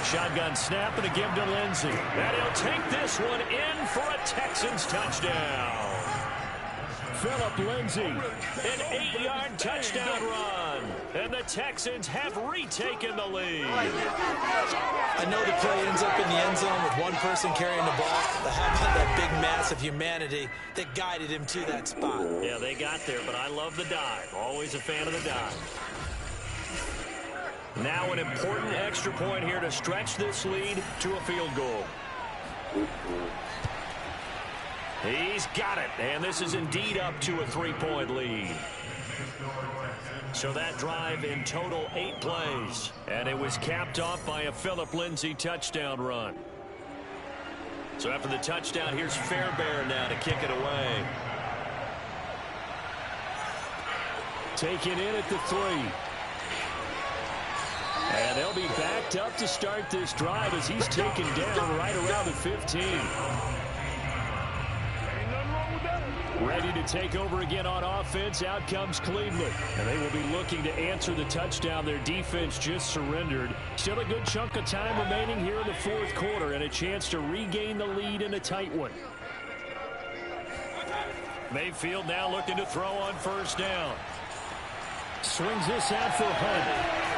Shotgun snap and a give to Lindsey. And he'll take this one in for a Texans touchdown. Phillip Lindsey, an 8-yard touchdown run. And the Texans have retaken the lead. I know the play ends up in the end zone with one person carrying the ball, but how about that big mass of humanity that guided him to that spot? Yeah, they got there, but I love the dive. Always a fan of the dive. Now an important extra point here to stretch this lead to a field goal. He's got it, and this is indeed up to a 3-point lead. So that drive in total 8 plays, and it was capped off by a Phillip Lindsey touchdown run. So after the touchdown, here's Fairbairn now to kick it away. taken in at the 3. And they'll be backed up to start this drive as he's taken down right around the 15. Ready to take over again on offense. Out comes Cleveland. And they will be looking to answer the touchdown their defense just surrendered. Still a good chunk of time remaining here in the fourth quarter and a chance to regain the lead in a tight one. Mayfield now looking to throw on first down. Swings this out for Hunt.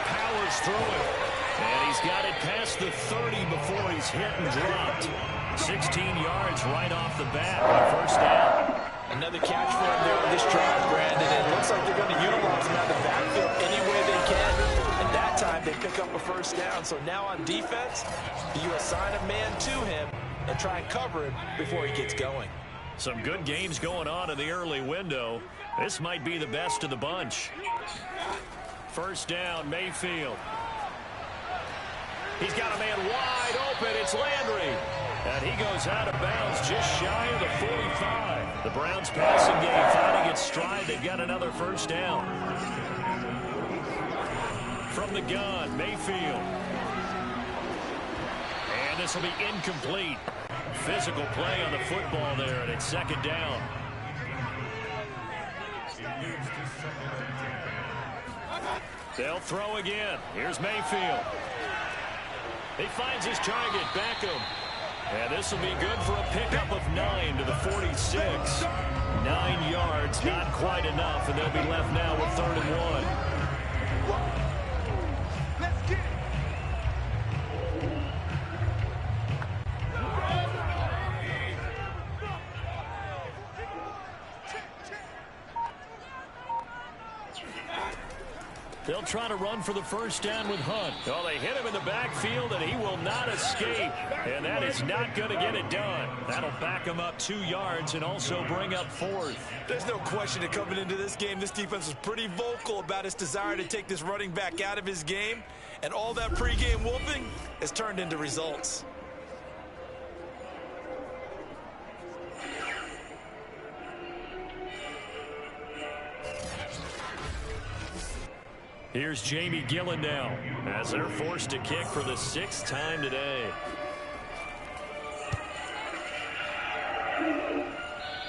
Powers through it. And he's got it past the 30 before he's hit and dropped. 16 yards right off the bat on first down. Another catch for him there on this drive, Brandon. And it looks like they're going to utilize him out of the backfield any way they can. And that time they pick up a first down. So now on defense, you assign a man to him and try and cover him before he gets going. Some good games going on in the early window. This might be the best of the bunch. First down, Mayfield. He's got a man wide open. It's Landry. And he goes out of bounds just shy of the 45. The Browns passing game finding its stride. They've got another first down. From the gun, Mayfield. And this will be incomplete. Physical play on the football there, and it's second down. They'll throw again. Here's Mayfield. He finds his target, Beckham. And this will be good for a pickup of 9 to the 46. 9 yards, not quite enough, and they'll be left now with 3rd and 1. They'll try to run for the first down with Hunt. Oh, they hit him in the backfield, and he will not escape. And that is not going to get it done. That'll back him up 2 yards and also bring up 4th. There's no question that coming into this game, this defense was pretty vocal about its desire to take this running back out of his game. And all that pregame whooping has turned into results. Here's Jamie Gillen now as they're forced to kick for the 6th time today.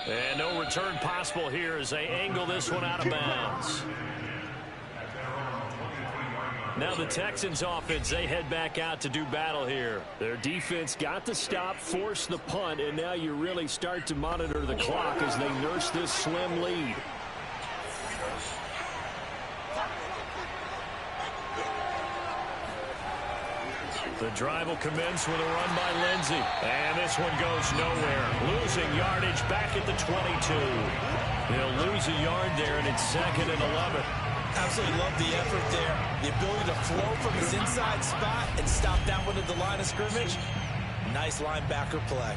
And no return possible here as they angle this one out of bounds. Now the Texans offense, they head back out to do battle here. Their defense got the stop, forced the punt, and now you really start to monitor the clock as they nurse this slim lead. The drive will commence with a run by Lindsey. And this one goes nowhere. Losing yardage back at the 22. They'll lose a yard there, and it's 2nd and 11. Absolutely love the effort there. The ability to flow from his inside spot and stop that one at the line of scrimmage. Nice linebacker play.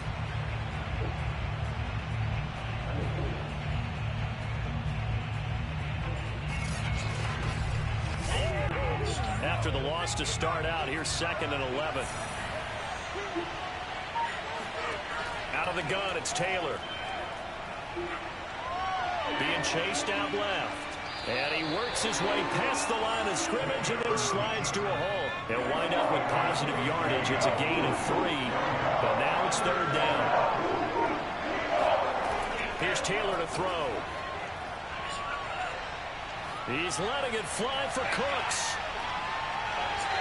After the loss to start out, here's 2nd and 11. Out of the gun, it's Taylor. Being chased out left. And he works his way past the line of scrimmage and then slides to a hole. They'll wind up with positive yardage. It's a gain of 3. But now it's 3rd down. Here's Taylor to throw. He's letting it fly for Cooks.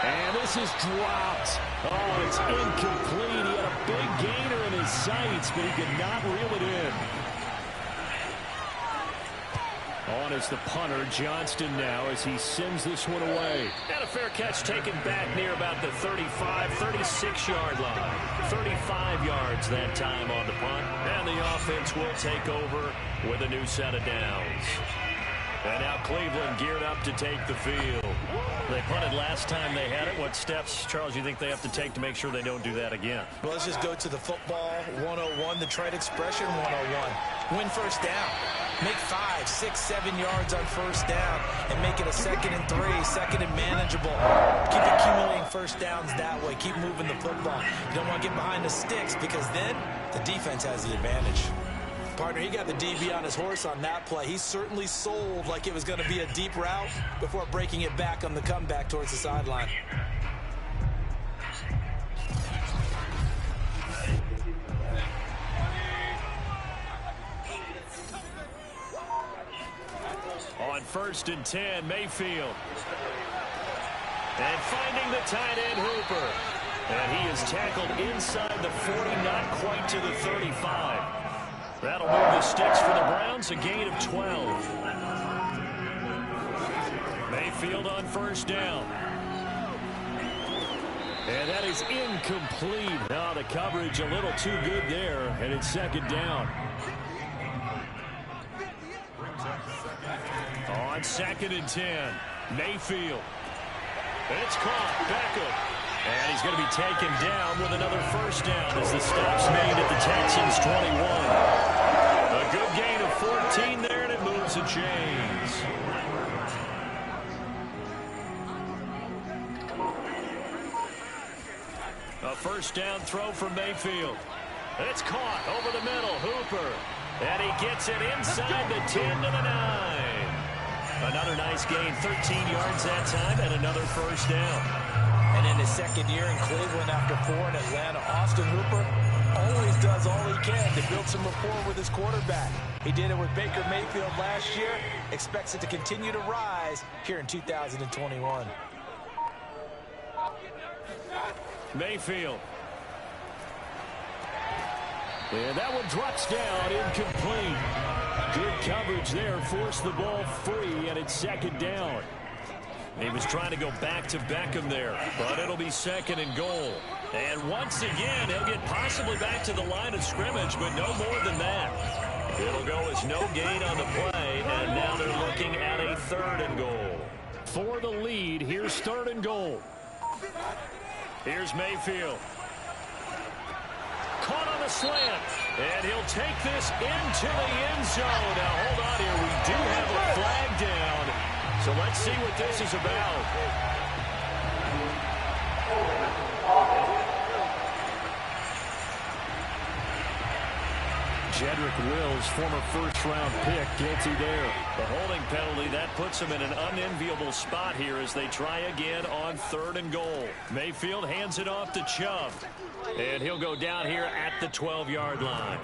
And this is dropped. Oh, it's incomplete. He had a big gainer in his sights, but he could not reel it in. On is the punter, Johnston now, as he sends this one away. And a fair catch taken back near about the 35, 36-yard line. 35 yards that time on the punt. And the offense will take over with a new set of downs. And now Cleveland geared up to take the field. They punted last time they had it. What steps, Charles, you think they have to take to make sure they don't do that again? Well, let's just go to the football 101, the trade expression 101. Win first down. Make 5, 6, 7 yards on first down and make it a 2nd and 3, 2nd and manageable. Keep accumulating first downs that way. Keep moving the football. You don't want to get behind the sticks because then the defense has the advantage. Partner, he got the DB on his horse on that play. He certainly sold like it was going to be a deep route before breaking it back on the comeback towards the sideline. On 1st and 10, Mayfield. And finding the tight end, Hooper. And he is tackled inside the 40, not quite to the 35. That'll move the sticks for the Browns, a gain of 12. Mayfield on 1st down. And that is incomplete. Now the coverage a little too good there, and it's 2nd down. On 2nd and 10, Mayfield. It's caught. Beckham. And he's going to be taken down with another 1st down as the stop's made at the Texans 21. A good gain of 14 there, and it moves the chains. A 1st down throw from Mayfield. It's caught over the middle. Hooper. And he gets it inside the 10 to the 9. Another nice gain, 13 yards that time, and another 1st down. And in his 2nd year in Cleveland after 4 in Atlanta, Austin Hooper always does all he can to build some rapport with his quarterback. He did it with Baker Mayfield last year, expects it to continue to rise here in 2021. Mayfield. And that one drops down, incomplete. Good coverage there, forced the ball free, and it's 2nd down. He was trying to go back to Beckham there, but it'll be 2nd and goal. And once again, he'll get possibly back to the line of scrimmage, but no more than that. It'll go as no gain on the play, and now they're looking at a 3rd and goal. For the lead, here's 3rd and goal. Here's Mayfield. Caught on the slant, and he'll take this into the end zone. Now, hold on here. We do have a flag down, so let's see what this is about. Jedrick Wills, former 1st-round pick, guilty there. The holding penalty, that puts him in an unenviable spot here as they try again on 3rd and goal. Mayfield hands it off to Chubb. And he'll go down here at the 12-yard line.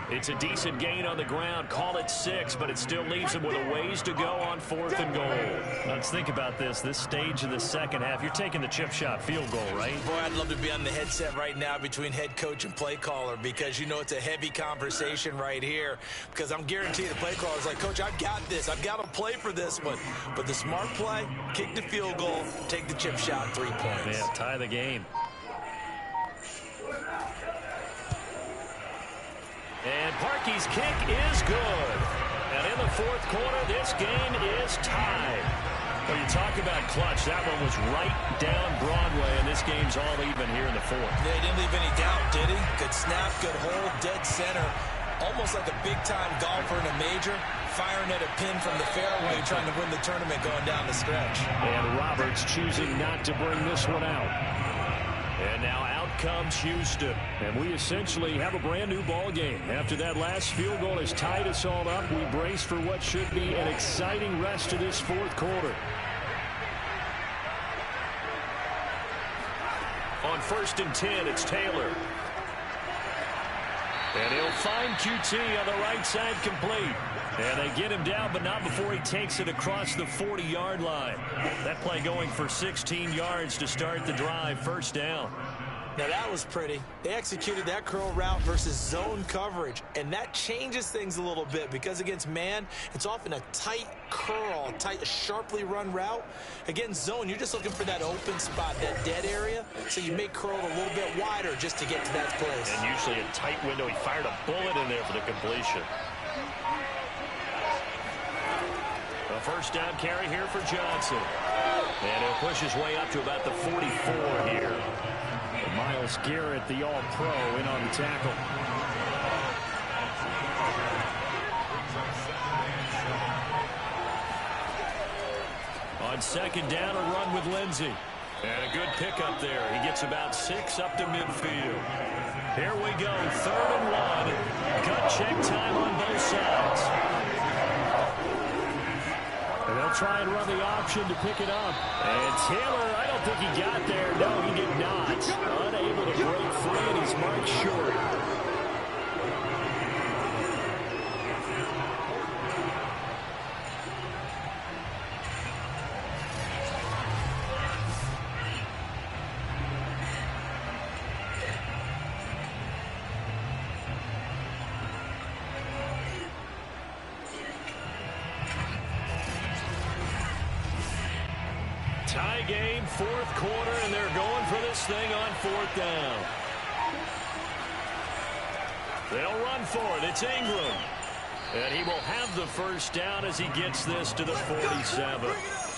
It's a decent gain on the ground. Call it 6, but it still leaves him with a ways to go on 4th and goal. Let's think about this stage of the 2nd half. You're taking the chip shot field goal, right? Boy, I'd love to be on the headset right now between head coach and play caller because you know it's a heavy conversation right here because I'm guaranteed the play caller is like, Coach, I've got this. I've got to play for this one. But the smart play, kick the field goal, take the chip shot, 3 points. Yeah, tie the game. And Parkey's kick is good. And in the 4th quarter, this game is tied. Well, you talk about clutch. That one was right down Broadway, and this game's all even here in the 4th. They didn't leave any doubt, did he? Good snap, good hold, dead center. Almost like a big-time golfer in a major, firing at a pin from the fairway, trying to win the tournament going down the stretch. And Roberts choosing not to bring this one out. And now out comes Houston. And we essentially have a brand new ball game. After that last field goal has tied us all up, we brace for what should be an exciting rest of this 4th quarter. On 1st and 10, it's Taylor. And he'll find QT on the right side complete. And they get him down, but not before he takes it across the 40-yard line. That play going for 16 yards to start the drive, 1st down. Now that was pretty. They executed that curl route versus zone coverage, and that changes things a little bit because against man, it's often a tight curl, tight, sharply run route. Against zone, you're just looking for that open spot, that dead area, so you may curl it a little bit wider just to get to that place. And usually a tight window. He fired a bullet in there for the completion. A 1st down carry here for Johnson. And he'll push his way up to about the 44 here. Myles Garrett, the All-Pro, in on the tackle. On 2nd down, a run with Lindsey. And a good pickup there. He gets about 6 up to midfield. Here we go, 3rd and 1. Gun Check time on both sides. And they'll try and run the option to pick it up. And Taylor, I don't think he got there. No, he did not. Unable to break free, and he's marked short. Tie game, fourth quarter, and they're going for this thing on fourth down. They'll run for it. It's Ingram. And he will have the first down as he gets this to the 47.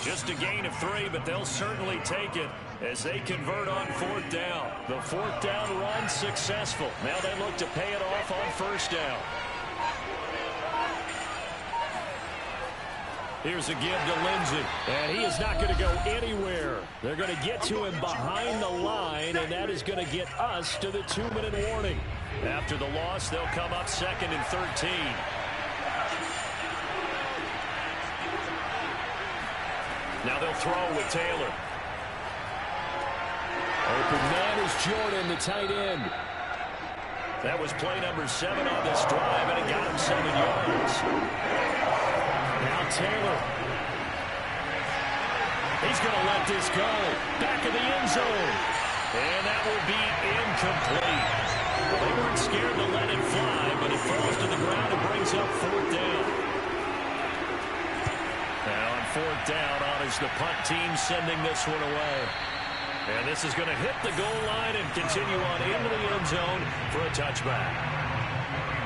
Just a gain of 3, but they'll certainly take it as they convert on fourth down. The fourth down run successful. Now they look to pay it off on first down. Here's a give to Lindsey, and he is not going to go anywhere. They're going to get to him behind the line, and that is going to get us to the 2-minute warning. After the loss, they'll come up 2nd and 13. Now they'll throw with Taylor. Open man is Jordan, the tight end. That was play number 7 on this drive, and it got him 7 yards. Now Taylor. He's going to let this go. Back of the end zone. And that will be incomplete. Well, they weren't scared to let it fly, but it falls to the ground and brings up fourth down. Now on fourth down, on is the punt team sending this one away. And this is going to hit the goal line and continue on into the end zone for a touchback.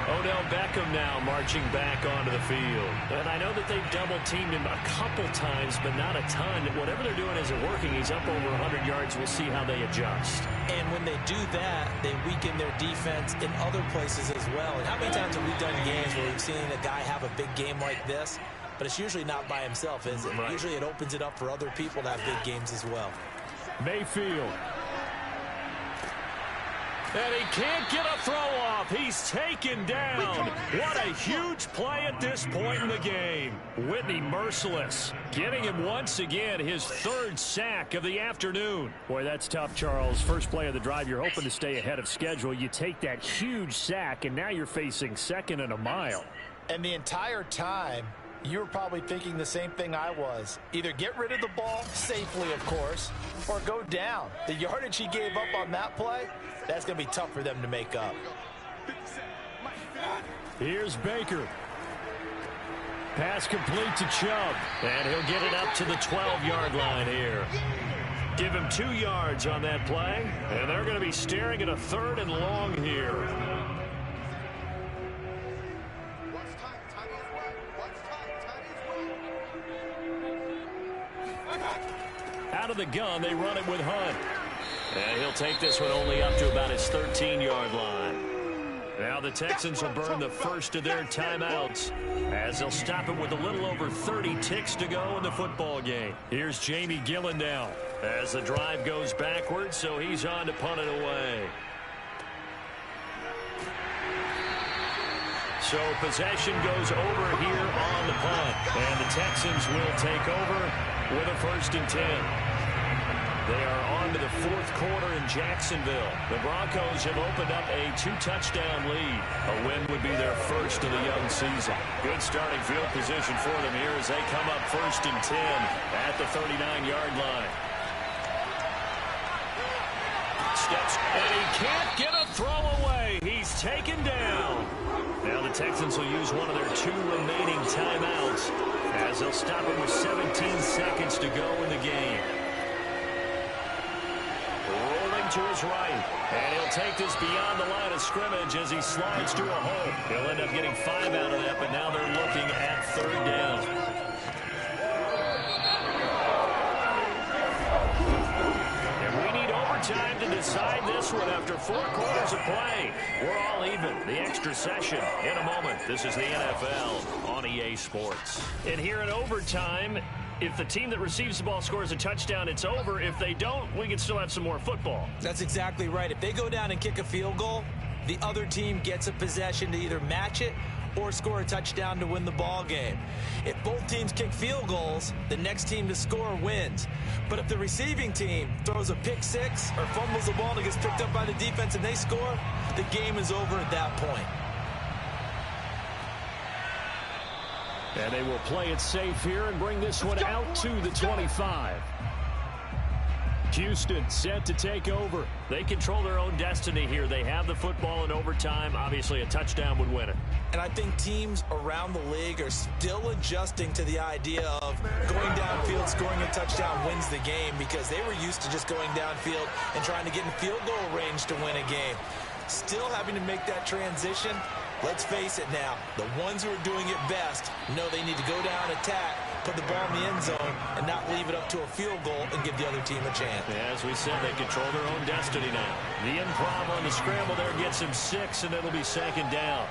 Odell Beckham now marching back onto the field. And I know that they've double-teamed him a couple times, but not a ton. Whatever they're doing isn't working. He's up over 100 yards. We'll see how they adjust. And when they do that, they weaken their defense in other places as well. And how many times have we done games where we've seen a guy have a big game like this? But it's usually not by himself, is it? Right. Usually it opens it up for other people to have big games as well. Mayfield. And he can't get a throw off. He's taken down. What a huge play at this point in the game. Whitney merciless. Getting him once again his 3rd sack of the afternoon. Boy, that's tough, Charles. First play of the drive, you're hoping to stay ahead of schedule. You take that huge sack, and now you're facing 2nd and a mile. And the entire time, you were probably thinking the same thing I was. Either get rid of the ball, safely of course, or go down. The yardage he gave up on that play, that's going to be tough for them to make up. Here's Baker. Pass complete to Chubb. And he'll get it up to the 12-yard line here. Give him 2 yards on that play. And they're going to be staring at a 3rd and long here. Out of the gun, they run it with Hunt. And he'll take this one only up to about his 13-yard line. Now the Texans will burn the first of their timeouts as they'll stop it with a little over 30 ticks to go in the football game. Here's Jamie Gillen now as the drive goes backwards, so he's on to punt it away. So possession goes over here on the punt. And the Texans will take over with a 1st and 10. They are on to the 4th quarter in Jacksonville. The Broncos have opened up a 2-touchdown lead. A win would be their first of the young season. Good starting field position for them here as they come up 1st and 10 at the 39-yard line. Steps, and he can't get a throw away. He's taken down. Now the Texans will use one of their 2 remaining timeouts as they'll stop it with 17 seconds to go in the game. Rolling to his right, and he'll take this beyond the line of scrimmage as he slides to a hole. He'll end up getting 5 out of that, but now they're looking at 3rd down. And we need overtime to decide this one after 4 quarters of play. We're all even. The extra session in a moment. This is the NFL on EA Sports. And here in overtime, if the team that receives the ball scores a touchdown, it's over. If they don't, we can still have some more football. That's exactly right. If they go down and kick a field goal, the other team gets a possession to either match it or score a touchdown to win the ball game. If both teams kick field goals, the next team to score wins. But if the receiving team throws a pick six or fumbles the ball and it gets picked up by the defense and they score, the game is over at that point. And they will play it safe here and bring this one out to the 25. Houston set to take over. They control their own destiny here. They have the football in overtime. Obviously, a touchdown would win it. And I think teams around the league are still adjusting to the idea of going downfield, scoring a touchdown wins the game, because they were used to just going downfield and trying to get in field goal range to win a game. Still having to make that transition. Let's face it now, the ones who are doing it best know they need to go down, attack, put the ball in the end zone, and not leave it up to a field goal and give the other team a chance. As we said, they control their own destiny now. The improv on the scramble there gets him 6, and it'll be second down.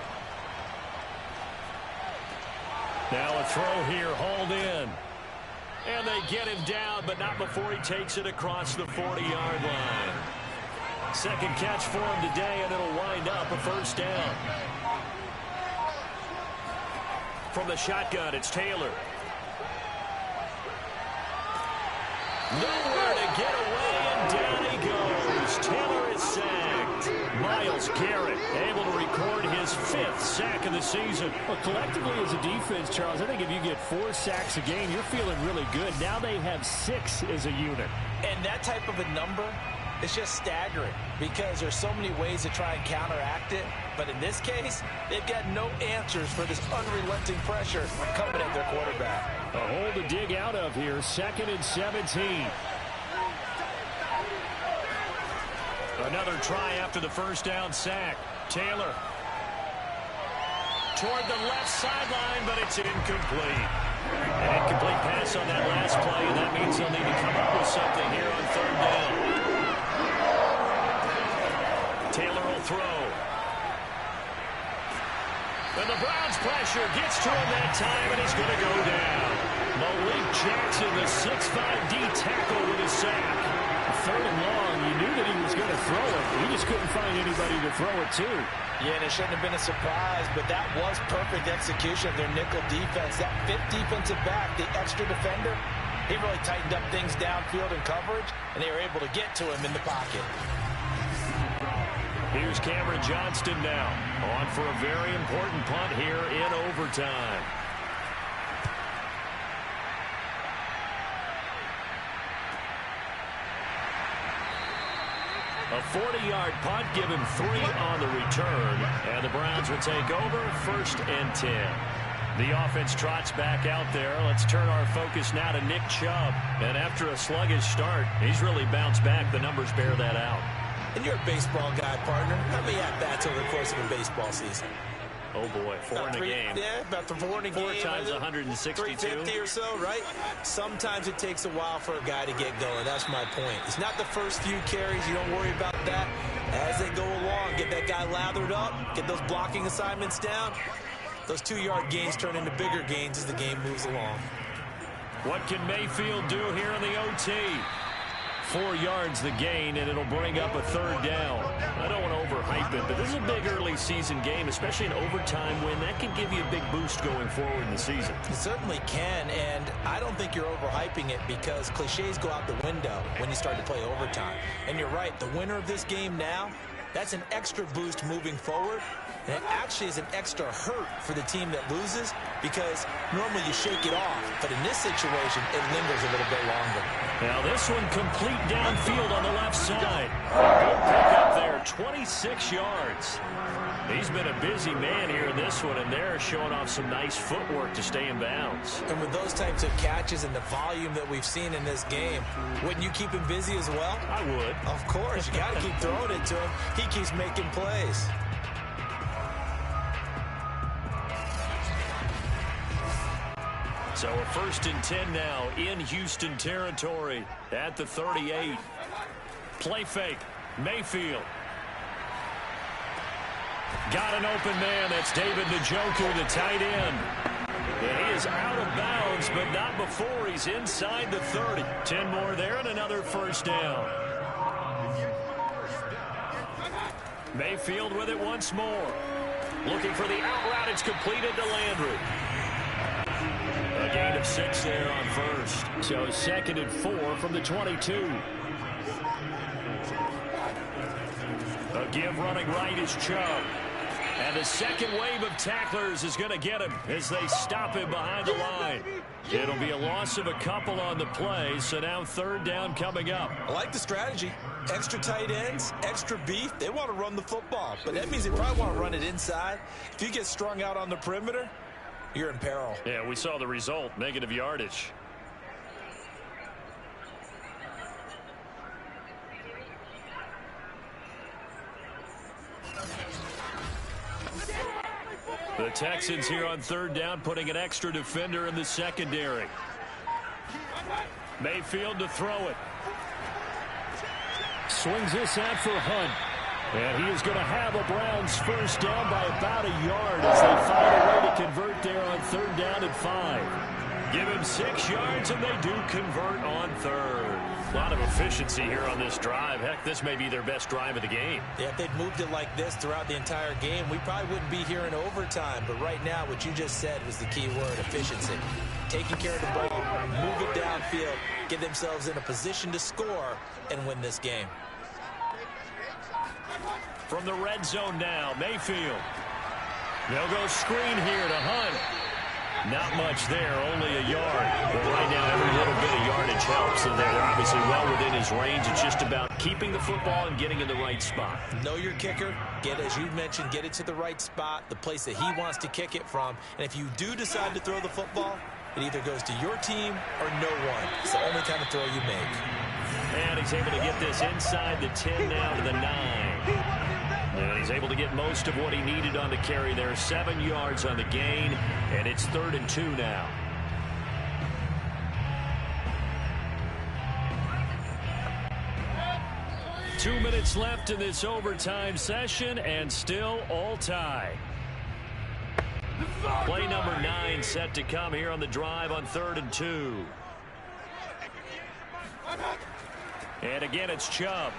Now a throw here, hauled in. And they get him down, but not before he takes it across the 40-yard line. Second catch for him today, and it'll wind up a first down. From the shotgun, it's Taylor. Nowhere to get away, and down he goes. Taylor is sacked. Myles Garrett able to record his 5th sack of the season. Well, collectively as a defense, Charles, I think if you get 4 sacks a game, you're feeling really good. Now they have 6 as a unit. And that type of a number, it's just staggering because there's so many ways to try and counteract it. But in this case, they've got no answers for this unrelenting pressure coming at their quarterback. A hole to dig out of here. 2nd and 17. Another try after the first down sack. Taylor toward the left sideline, but it's incomplete. An incomplete pass on that last play, and that means they'll need to come up with something here on 3rd down. Taylor will throw. And the Browns pressure gets to him that time, and he's going to go down. Malik Jackson, the 6'5" D tackle with a sack. 3rd and long, you knew that he was going to throw it. He just couldn't find anybody to throw it to. Yeah, and it shouldn't have been a surprise, but that was perfect execution of their nickel defense. That 5th defensive back, the extra defender, he really tightened up things downfield in coverage, and they were able to get to him in the pocket. Here's Cameron Johnston now, on for a very important punt here in overtime. A 40-yard punt, give him 3 on the return, and the Browns will take over 1st and 10. The offense trots back out there. Let's turn our focus now to Nick Chubb. And after a sluggish start, he's really bounced back. The numbers bear that out. And you're a baseball guy, partner. How many at-bats over the course of a baseball season? Oh, boy, 4 in a game. Yeah, about 4 in a game. 4 times 162. 350 or so, right? Sometimes it takes a while for a guy to get going. That's my point. It's not the first few carries. You don't worry about that. As they go along, get that guy lathered up, get those blocking assignments down. Those 2-yard gains turn into bigger gains as the game moves along. What can Mayfield do here in the OT? 4 yards the gain, and it'll bring up a 3rd down. I don't want to overhype it, but this is a big early season game, especially an overtime win. That can give you a big boost going forward in the season. It certainly can, and I don't think you're overhyping it because cliches go out the window when you start to play overtime. And you're right, the winner of this game now, that's an extra boost moving forward. And it actually is an extra hurt for the team that loses because normally you shake it off. But in this situation, it lingers a little bit longer. Now this one complete downfield on the left side. Good pick up there, 26 yards. He's been a busy man here in this one, and they're showing off some nice footwork to stay in bounds. And with those types of catches and the volume that we've seen in this game, wouldn't you keep him busy as well? I would. Of course. You got to keep throwing it to him. He keeps making plays. So a 1st and 10 now in Houston territory at the 38. Play fake. Mayfield. Got an open man. That's David Njoku, the tight end. And he is out of bounds, but not before he's inside the 30. 10 more there and another 1st down. Mayfield with it once more. Looking for the out route. It's completed to Landry. A gain of 6 there on first. So 2nd and 4 from the 22. A give running right is Chubb. And the second wave of tacklers is going to get him as they stop him behind the line. It'll be a loss of a couple on the play, so now 3rd down coming up. I like the strategy. Extra tight ends, extra beef. They want to run the football, but that means they probably want to run it inside. If you get strung out on the perimeter, you're in peril. Yeah, we saw the result, negative yardage. The Texans here on 3rd down, putting an extra defender in the secondary. Mayfield to throw it. Swings this out for Hunt. And he is going to have a Browns first down by about a yard as they find a way to convert there on 3rd down and 5. Give him 6 yards, and they do convert on 3rd. A lot of efficiency here on this drive. Heck, this may be their best drive of the game. Yeah, if they'd moved it like this throughout the entire game, we probably wouldn't be here in overtime. But right now, what you just said was the key word, efficiency. Taking care of the ball, move it downfield, get themselves in a position to score, and win this game. From the red zone now, Mayfield. They'll go screen here to Hunt. Not much there, only a yard. But right now, every little bit of yardage helps. And they're obviously well within his range. It's just about keeping the football and getting in the right spot. Know your kicker. Get, as you mentioned, get it to the right spot, the place that he wants to kick it from. And if you do decide to throw the football, it either goes to your team or no one. It's the only kind of throw you make. And he's able to get this inside the 10 now to the 9. And he's able to get most of what he needed on the carry there. 7 yards on the gain, and it's 3rd and 2 now. Two minutes left in this overtime session, and still all tied. Play number 9 set to come here on the drive on 3rd and 2. And again, it's Chubb.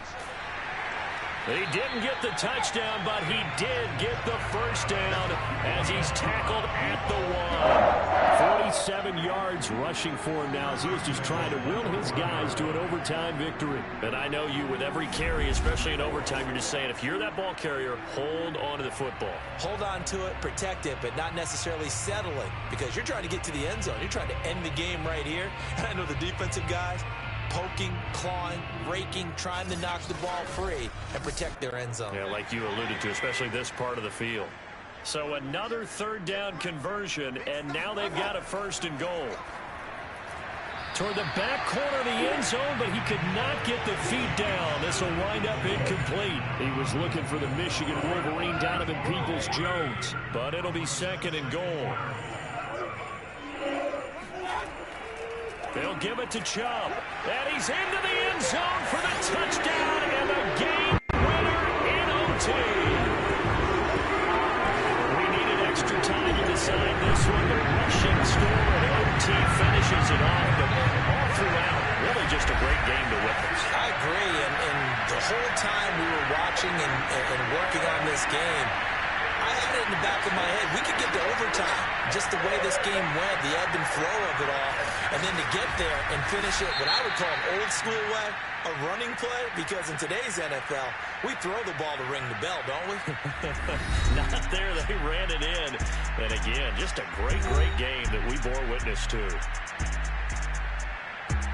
He didn't get the touchdown, but he did get the first down as he's tackled at the 1. 47 yards rushing for him now as he is just trying to will his guys to an overtime victory. And I know you, with every carry, especially in overtime, you're just saying, if you're that ball carrier, hold on to the football. Hold on to it, protect it, but not necessarily settle it, because you're trying to get to the end zone. You're trying to end the game right here. And I know the defensive guys, poking, clawing, raking, trying to knock the ball free and protect their end zone. Yeah, like you alluded to, especially this part of the field. So another 3rd down conversion, and now they've got a 1st and goal. Toward the back corner of the end zone, but he could not get the feet down. This will wind up incomplete. He was looking for the Michigan Wolverine, Donovan Peoples-Jones, but it'll be 2nd and goal. They'll give it to Chubb. And he's into the end zone for the touchdown and the game winner in OT. We needed extra time to decide this one. The rushing score and OT finishes it off. But all throughout, really just a great game to witness. I agree. And the whole time we were watching and working on this game, I had it in the back of my head. We could get to overtime. Just the way this game went, the ebb and flow of it all. And then to get there and finish it what I would call an old school way, a running play, because in today's NFL, we throw the ball to ring the bell, don't we? Not there. They ran it in. And again, just a great, great game that we bore witness to.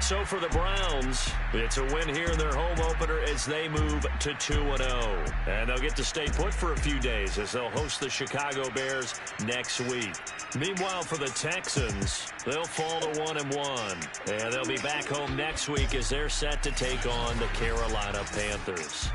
So for the Browns, it's a win here in their home opener as they move to 2-0. And they'll get to stay put for a few days as they'll host the Chicago Bears next week. Meanwhile, for the Texans, they'll fall to 1-1. And they'll be back home next week as they're set to take on the Carolina Panthers.